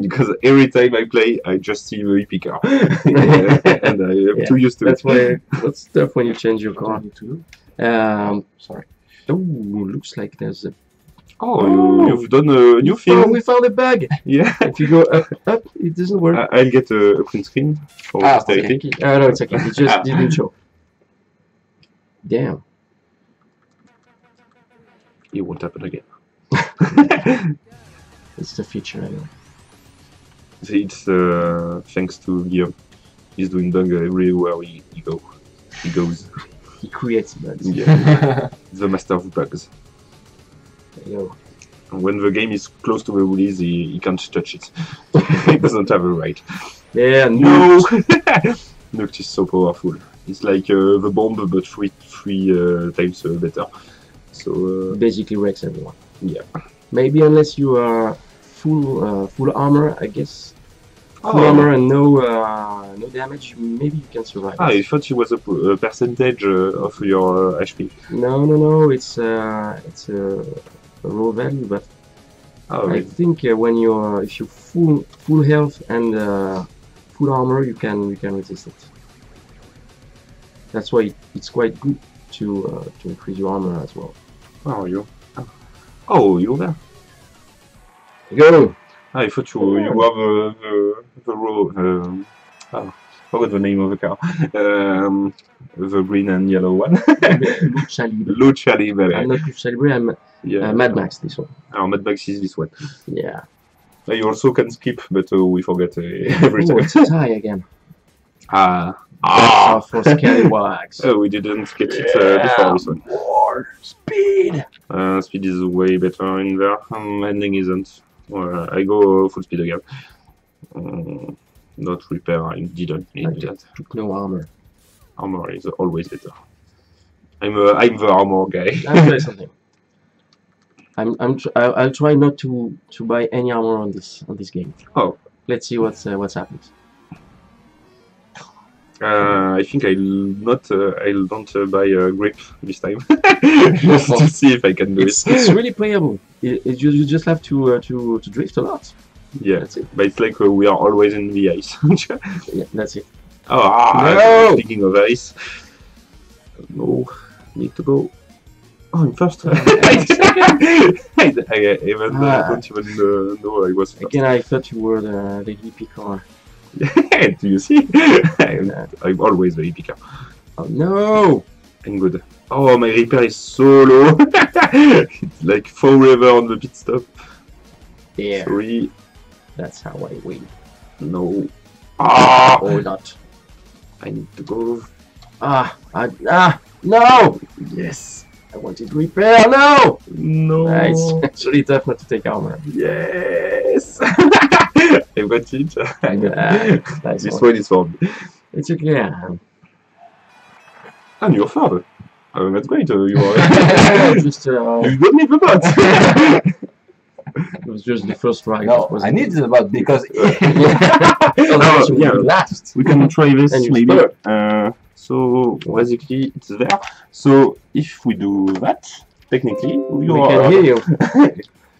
because every time I play, I just see the EP car, and I'm too used to That's it. why that's tough when you change your car. Sorry. Oh, looks like there's a. Oh, you've done a new Oh, thing. we found a bug. Yeah. If you go up, it doesn't work. I'll get a print screen for posterity. Okay. Oh no, it's okay. It just didn't show. Damn. It won't happen again. It's the feature anyway. It's thanks to Guillaume. He's doing bug everywhere he goes. He creates bugs. Yeah. The master of bugs. There you go. And when the game is close to the release, he can't touch it. He doesn't have a right. Yeah, No! Nuke is so powerful. It's like the bomb, but three times better. So basically wrecks everyone. yeah. Maybe unless you are full armor, I guess. Full armor and no damage. Maybe you can survive. I thought it was a percentage of your HP. No. It's a raw value, but I think when if you full health and full armor, you can resist it. That's why it's quite good to increase your armor as well. Oh, you. Oh, you're there. Go. I thought you were the raw. I forgot the name of the car. The green and yellow one. Lucha Libre. Lucha Libre. I'm not Lucha Libre, I'm Mad Max, this one. Oh, Mad Max is this one. Yeah. You also can skip, but we forget every Oh, time. it's a tie again. For Scallywags. Oh, we didn't get it before this one. More speed. Speed is way better in there. Ending isn't. I go full speed again. Not repair. I didn't need that. Took no armor. Armor is always better. I'm the armor guy. I'll try something. I'll try not to buy any armor on this game. Oh. Let's see what's happened. I think I'll don't buy a grip this time, just to see if I can do it. It's really playable. You just have to drift a lot. Yeah, That's it. but it's like we are always in the ice. Yeah, that's it. Oh, speaking of ice. No, need to go. Oh, I'm first. I don't even know I was first. Again, I thought you were the hippie car. Do you see? I'm always the hippie car. Oh no! I'm good. Oh, my repair is so low. It's like forever on the pit stop. Yeah. 3. That's how I win. No. Ah! Or not. I need to go. No! Yes. I wanted to repair. No! No. It's actually tough not to take armor. Yes. I got it. Nice This one is for me. It's okay. And you're third. Oh, that's great. You are. Just, You don't need the bots. it was just the first try. No, I need the bot because yeah. last. We can try this And you maybe. third. So basically it's there. So if we do that, technically We you can are hear you.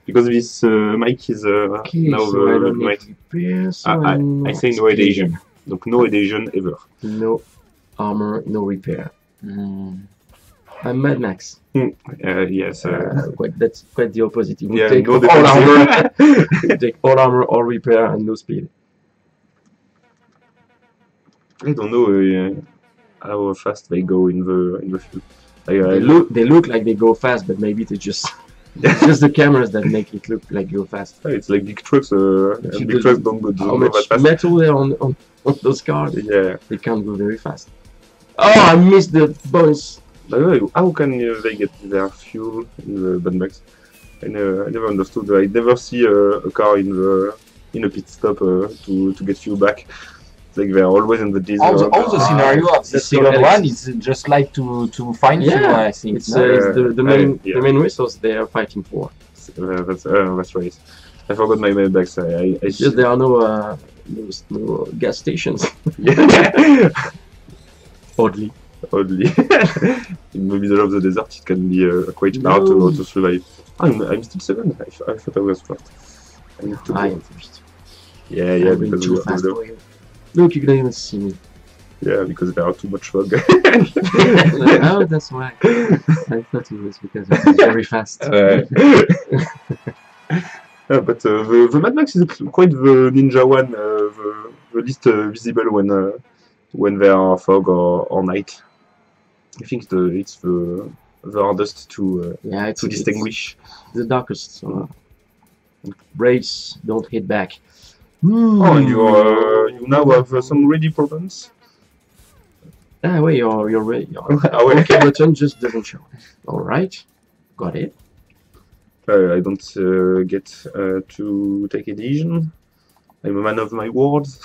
because this mic is Okay, now so I the don't mic. need repair, so I say no adhesion. Donc no adhesion ever. No armor, no repair. Mm. I'm Mad Max. Yes. That's quite the opposite. You would Yeah, take no all armor, defense. you would take all armor, all repair, and no speed. I don't know how fast they go in the field. They look like they go fast, but maybe they just it's just the cameras that make it look like go fast. It's like big trucks. And big trucks don't go How that much fast. metal there on those cars? Yeah. They can't go very fast. Oh, I missed the bonus. By the way, how can they get their fuel in the bandbags? I never understood. I never see a car in a pit stop to get fuel back. It's like they're always in the diesel. All the scenario of the That's second so one is just like to find you, Yeah, I think. it's, no? it's the yeah. main resource they are fighting for. That's right. I forgot my bags. It's just there are no gas stations. Yeah. Oddly. Oddly, in the middle of the desert, it can be quite hard to survive. I'm still 7. I thought I was first. I need to go. I am first. Yeah, I'm going because too fast for you. Look, you can even see me. yeah, because there are too much fog. Oh, that's why. I thought it was because I was very fast. But the Mad Max is quite the ninja one, the least visible when there are fog or night. I think it's the hardest to distinguish. It's the darkest. So, brakes don't hit back. Oh, and you now have some ready problems. Ah, wait, you're ready. Ah, ouais. Okay, button just doesn't show. All right, got it. I don't get to take adhesion. I'm a man of my words.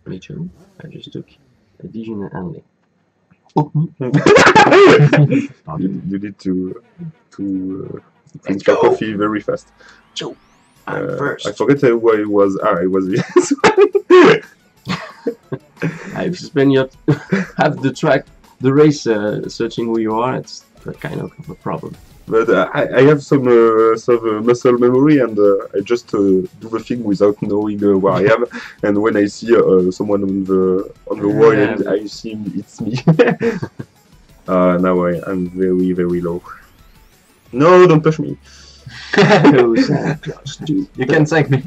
Me too. I just took adhesion and handling. You need to drink your coffee very fast. I'm first. I forget who I was. I was this I've spent half the race searching who you are. It's kind of a problem. But I have some muscle memory, and I just do the thing without knowing where I am. And when I see someone on the wall, and I see it's me. Now I'm very, very low. No, don't push me. You can thank me.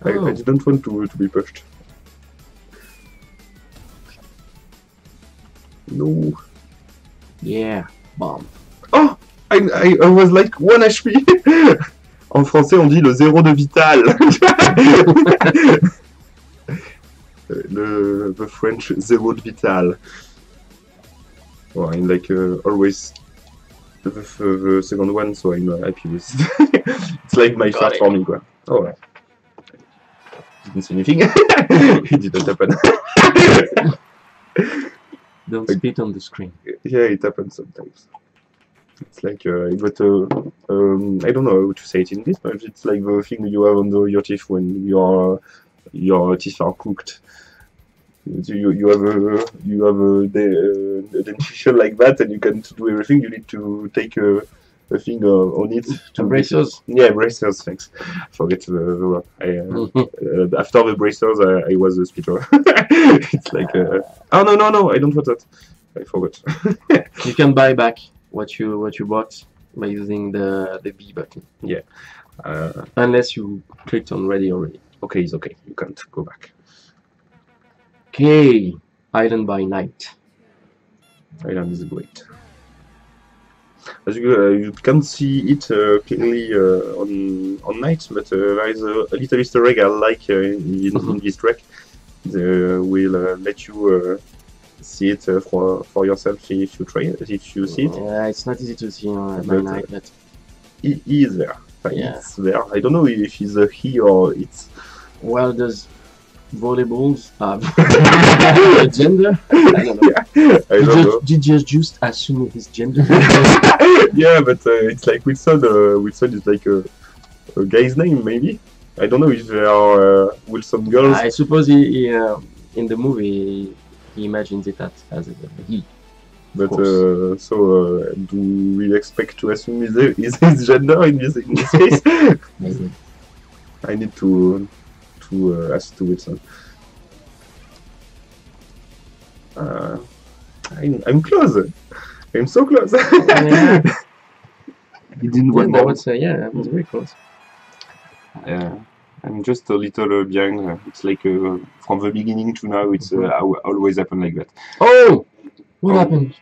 I didn't want to be pushed. No. Yeah, bomb. Oh, I was like 1 HP. En français, on dit le 0 de vital. The French 0 de vital. Well, I'm like always the second one, so I'm happy with it. It's like my first for me, quoi. Oh, ouais. Didn't see anything. It didn't happen. Don't spit on the screen. Yeah, it happens sometimes. It's like, but I don't know how to say it in English, but it's like the thing you have under your teeth when your teeth are cooked. You have a dentition like that, and you can do everything. You need to take a thing on it. To bracers? Yeah, bracers, thanks. I forget the word. After the bracers, I was a speaker. It's like, oh no, I don't want that. I forgot. You can buy back what you bought by using the B button. Yeah. Unless you clicked on ready already. Okay, it's okay. You can't go back. Okay, Island by Night. Island is great. As you can see it clearly on night, but there is a little Easter egg I like in this track. Will let you see it for yourself if you try it, if you see it. Yeah, it's not easy to see by night, but He is there. Yeah. It's there. I don't know if it's a he or it's. well, does volleyballs have a gender? I don't know. I don't know. Did you just assume his gender? Yeah, but it's like Wilson. Wilson is like a guy's name, maybe. I don't know if there are Wilson girls. I suppose he in the movie he imagines it as a he. But do we expect to assume his gender in this case? Maybe. I need to ask to Wilson. I'm close. I'm so close. Yeah. He didn't Yeah, want that more. was yeah, it was very close. I'm just a little behind. It's like from the beginning to now, it's always happened like that. Oh, what happened?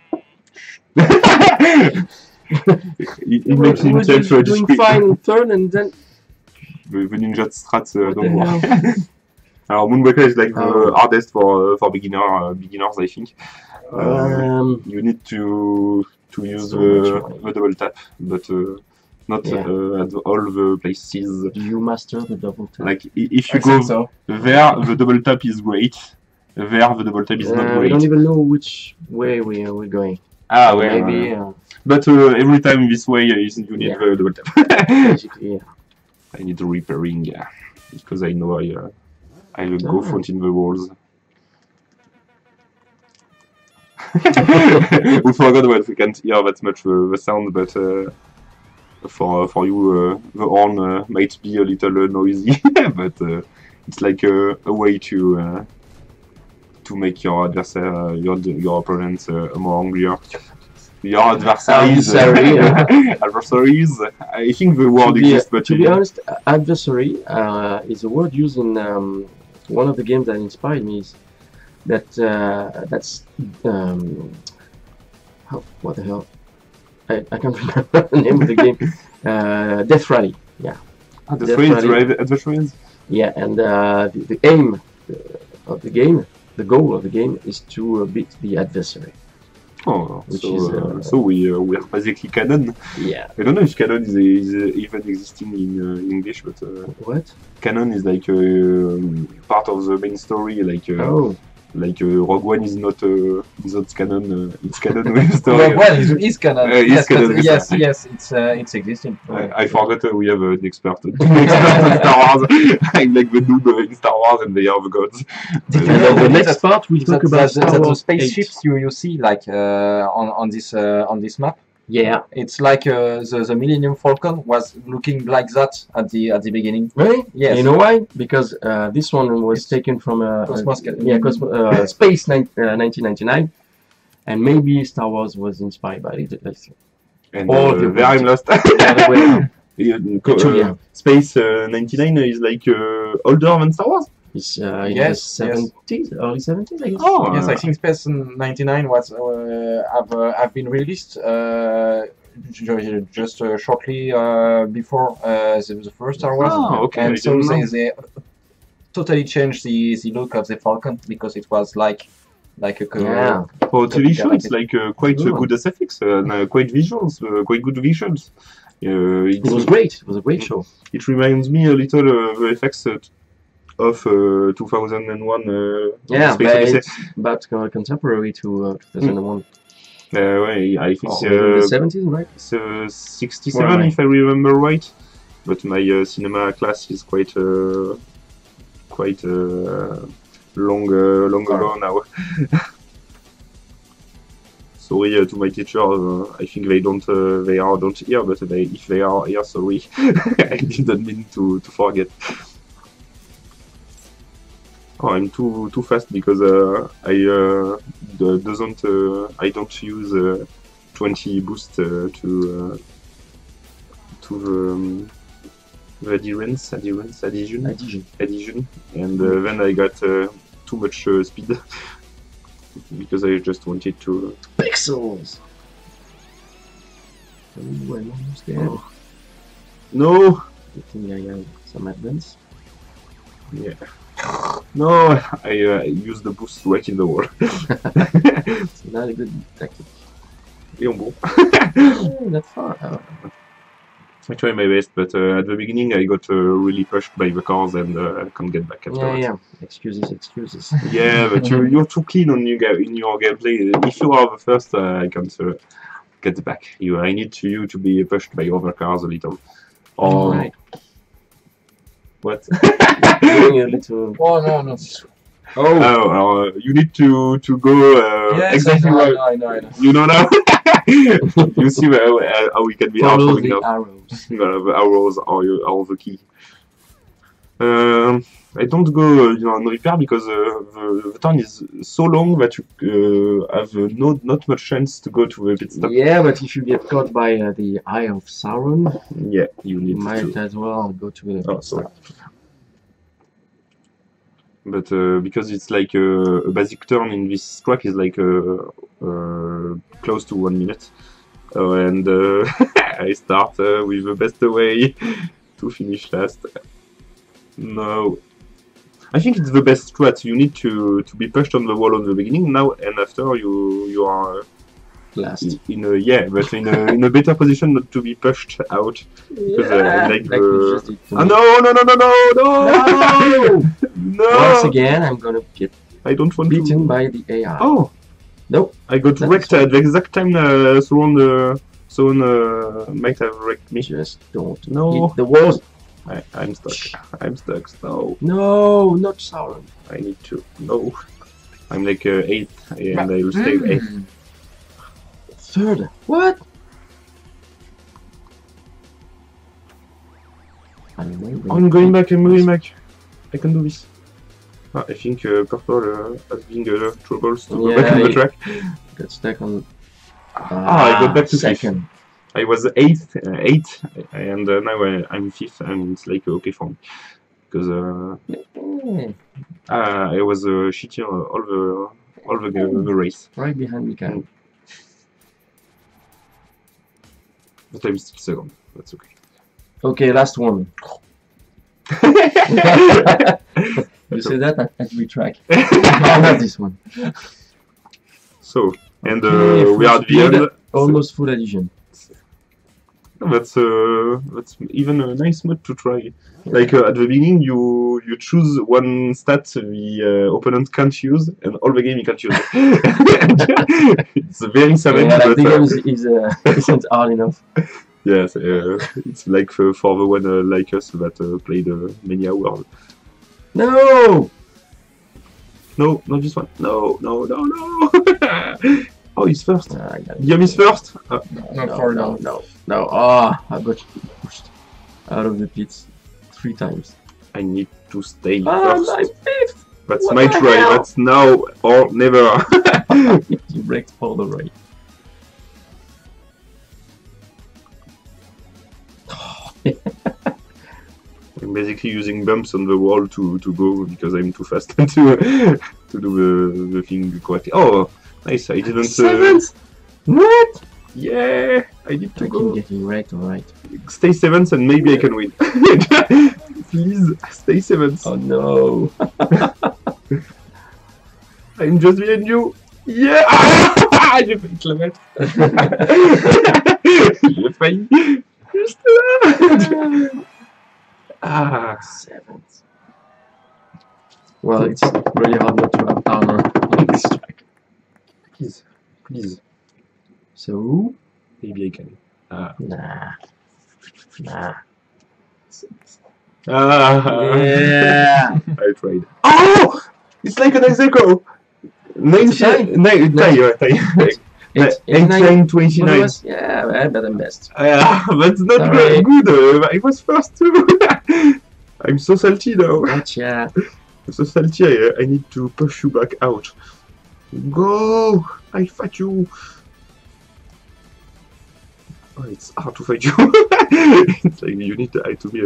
He makes We were himself just doing fine in third, and then the ninja strats what don't the work. hell? Alors Moonbreaker is like the Oh. hardest for beginners, I think. You need to use So much the double tap, but not Yeah. at all the places. Do you master the double tap? Like if you I go think so. there, the double tap is great. There, the double tap is not We great. don't even know which way we're going. Ah, well, Maybe but every time this way, you need Yeah. the double tap. basically, yeah. I need repairing, because I know I will go front in the walls. We forgot that we can't hear that much the sound, but for you the horn might be a little noisy, but it's like a way to make your adversary, your opponent more angrier. Your adversaries, adversaries. I think the word exists, but to be honest, adversary is a word used in one of the games that inspired me. Is that's what the hell? I can't remember the name of the game. Death Rally. Yeah. the Death phrase Rally. adversaries. Yeah, and the aim of the game, the goal of the game, is to beat the adversary. Oh, Which so, is, so we are basically canon. Yeah. I don't know if canon is even existing in English, but What? canon is like part of the main story. Like Rogue One is not canon. It's canon with story. Well, well, it's canon. It's Yes, canon, but yes. yes, it's existing. I forgot we have an expert. An expert in Star Wars. I'm like the noob in Star Wars, and they are the gods. And then the next part we'll talk about Star the Wars spaceships 8. you see like on this map. Yeah. It's like the Millennium Falcon was looking like that at the beginning. Really? Yes. You know why? Because this one was taken from Cosmos. Space 1999, and maybe Star Wars was inspired by it. And All the there I'm lost. other way around. Actually, Space 99 is like older than Star Wars. It's Yes, in the 70s, early 70s, I guess. Oh, Yes, I think Space 99 was have been released just shortly before the first Star Wars. Oh, okay. I And so didn't know. they totally changed the look of the Falcon because it was like a Yeah. For TV show, it's like quite Good. good effects and quite visuals, quite good visuals. It was great. It was a great show. It reminds me a little of the effects of 2001 Yeah, Space but Odyssey. it's about contemporary to 2001. I think Or the 70s, right? 67 if I remember right. But my cinema class is quite long ago now. sorry to my teacher. I think they don't hear, but if they are here, sorry. I didn't mean to forget. Oh, I'm too fast because I don't use 20 boost to the adhesion, and then I got too much speed because I just wanted to Pixels! Ooh, I'm almost there. Oh. No! I think I have some advance. Yeah. No, I use the boost right in the wall. It's not a good tactic. Et on bon. Not far. Oh. I try my best, but at the beginning I got really pushed by the cars and I can't get back afterwards. Yeah. Excuses, excuses. Yeah, but you're too clean on in your gameplay. If you are the first, I can't get back. I need you to be pushed by other cars a little. Or Right. what? Doing a little... Oh no. Oh, you need to go Yes, exactly I right. know. You know now. You see how we can be Follow out the now. arrows. The arrows are the key. I don't go on repair because the turn is so long that you have not much chance to go to the pit stop. Yeah, but if you get caught by the Eye of Sauron, Yeah, you you need might to. as well go to the Oh, pit sorry. stop. But because it's like a basic turn in this track is like close to 1 minute. And I start with the best way to finish last. No. I think it's the best strat. You need to be pushed on the wall on the beginning now, and after you are Last. in a better position not to be pushed out. Because I like Like we the... just did to Oh me. no! No! Once again, I'm gonna get I don't want beaten to... by the AI. Oh! Nope. I got That's wrecked at the exact time someone might have wrecked me. Just don't No. hit the walls. I'm stuck. I'm stuck. No. No, not Sauron. I need to. No. I'm like 8 and I will stay 8. Third. What? I'm going back. I can do this. I think purple has been troubles to go back on the track. Got stuck on. I got back to second. fifth. I was 8, and now I'm 5th, and it's like okay for me. Because I was shitty all the race. Right behind me, Kyle. But I'm still second. That's okay. Okay, last one. You say that at every track. Not this one. So, and Okay, we are at the full end. speed, almost full adhesion. That's even a nice mode to try. Like at the beginning, you choose one stat the opponent can't use, and all the game you can't use. It's very savage, Yeah, like but the game isn't hard enough. yes, it's like for the one like us that played many hours. No! No, not this one. No. Oh, he's first. Guillaume is first. No. Ah, I got pushed out of the pits 3 times. I need to stay I'm first. 5th! That's What my the try. hell? That's now or never. You wrecked all the way. I'm basically using bumps on the wall to go because I'm too fast to do the thing correctly. Oh, nice! I didn't. 7th! What? Yeah, I need to I go. keep getting wrecked, alright. Stay 7th and maybe I can win. Please stay 7th. Oh no! I'm just behind you. Yeah. J'ai failli te la mettre. J'ai failli. Juste là. Ah. 7th. Well, it's really hard not to have armor on this track. Please. So, Maybe I can. Ah. nah. Ah. Yeah! I tried. Oh! It's like an echo. It's a tie. Tie. 89, 29. Yeah, better than best. That's not Sorry. good. I was first too. I'm so salty now. Gotcha. I'm so salty. I need to push you back out. Go! I fight you. Oh, it's hard to fight you. It's like you need to be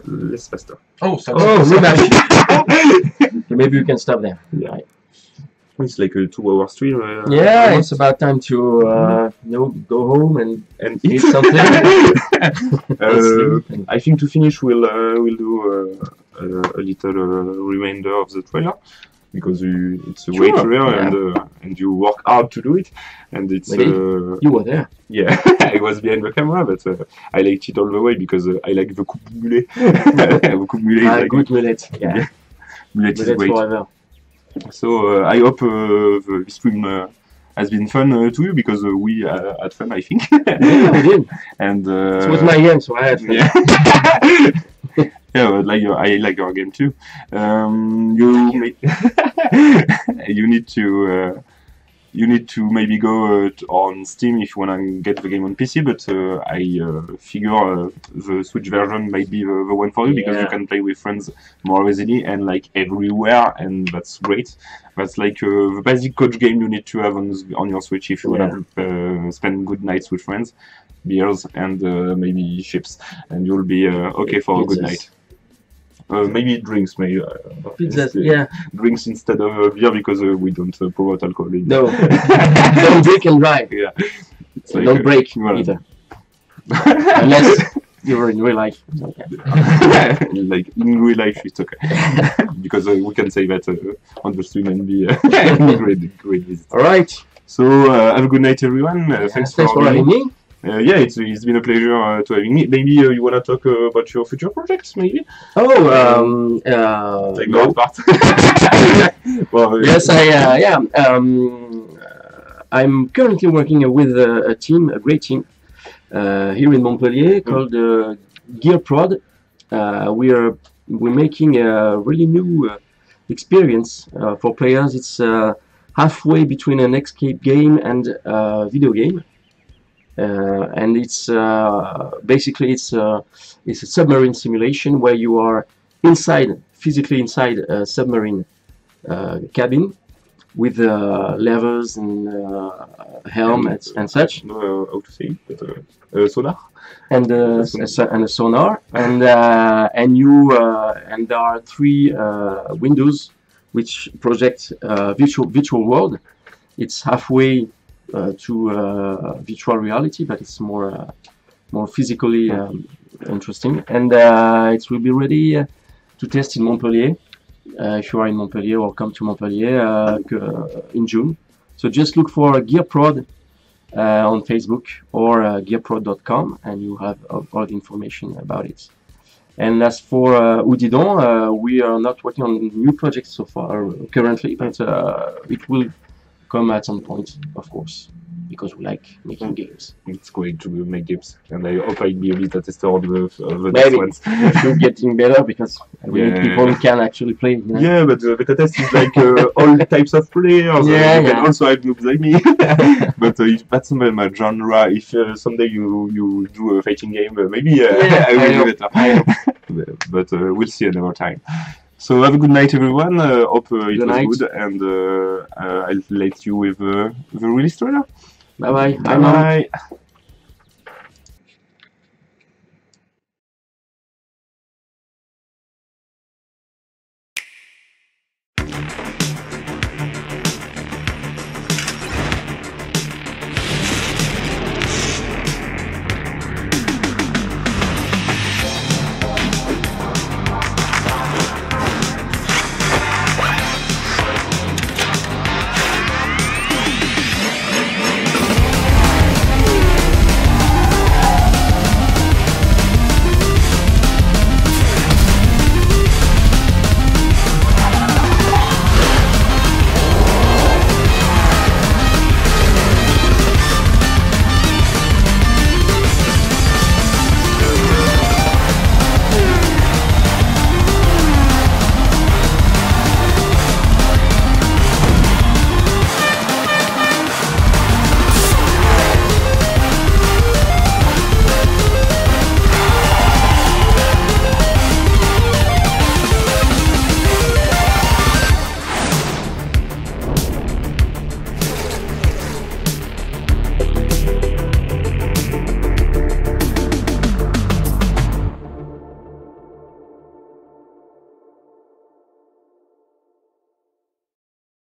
less faster. Oh, so Oh, rematch. Okay, maybe we can stop there. Yeah. It's like a 2-hour stream. Yeah, almost. it's about time to go home and And eat eat something. And sleep and- I think to finish, we'll do a little reminder of the trailer because it's a great Sure, trailer and you work hard to do it, and it's Really? You were there. yeah. I was behind the camera, but I liked it all the way because I like the coupe mulet. The coupe mulet is like Good millet. Yeah, mulet is millet great. forever. So I hope the stream has been fun to you because we had fun, I think. Yeah, we did. And It was my game, so I had fun. yeah. Yeah, but like I like your game too. You need to maybe go on Steam if you wanna get the game on PC. But I figure the Switch version might be the one for you because you Yeah. can play with friends more easily and like everywhere, and that's great. That's like the basic coach game you need to have on your Switch if you wanna spend good nights with friends, beers and maybe chips, and you'll be okay for a good Pizzas. night. Maybe drinks, maybe Pizzas, yeah. drinks instead of beer because we don't promote alcohol. No. Don't drink and drive. Yeah. It's And like, don't break voilà. either. Unless you're in real life. Okay. like in real life, it's okay because we can say that on the stream and be great visit. All right. So have a good night, everyone. Thanks for having me. Yeah, it's been a pleasure to having me. Maybe you wanna talk about your future projects, maybe? Oh, Take no. that part. Well, Yes, I'm currently working with a team, a great team, here in Montpellier called Gear Prod. We're making a really new experience for players. It's halfway between an escape game and a video game. And it's basically it's a submarine simulation where you are physically inside a submarine cabin with levers and helmets and such, how to say it? But, sonar. and a sonar, and there are 3 windows which project virtual world. It's halfway to virtual reality, but it's more physically interesting, and it will be ready to test in Montpellier. If you are in Montpellier, or come to Montpellier in June. So just look for Gear Prod on Facebook or gearprod.com, and you have all the information about it. And as for Oudidon, we are not working on new projects so far currently, but it will come at some point, of course, because we like making games. It's going to make games, and I hope I'll be a beta tester of the Maybe. next ones. If you're getting better, because we need people who can actually play. You know? Yeah, but the beta test is like all types of players. Yeah, You can yeah. also have noobs like me. But if that's my genre, if someday you do a fighting game, maybe I will do better. But we'll see another time. So have a good night, everyone. Hope it Good was night. good, and I'll let you with the release trailer. Bye bye. Bye bye.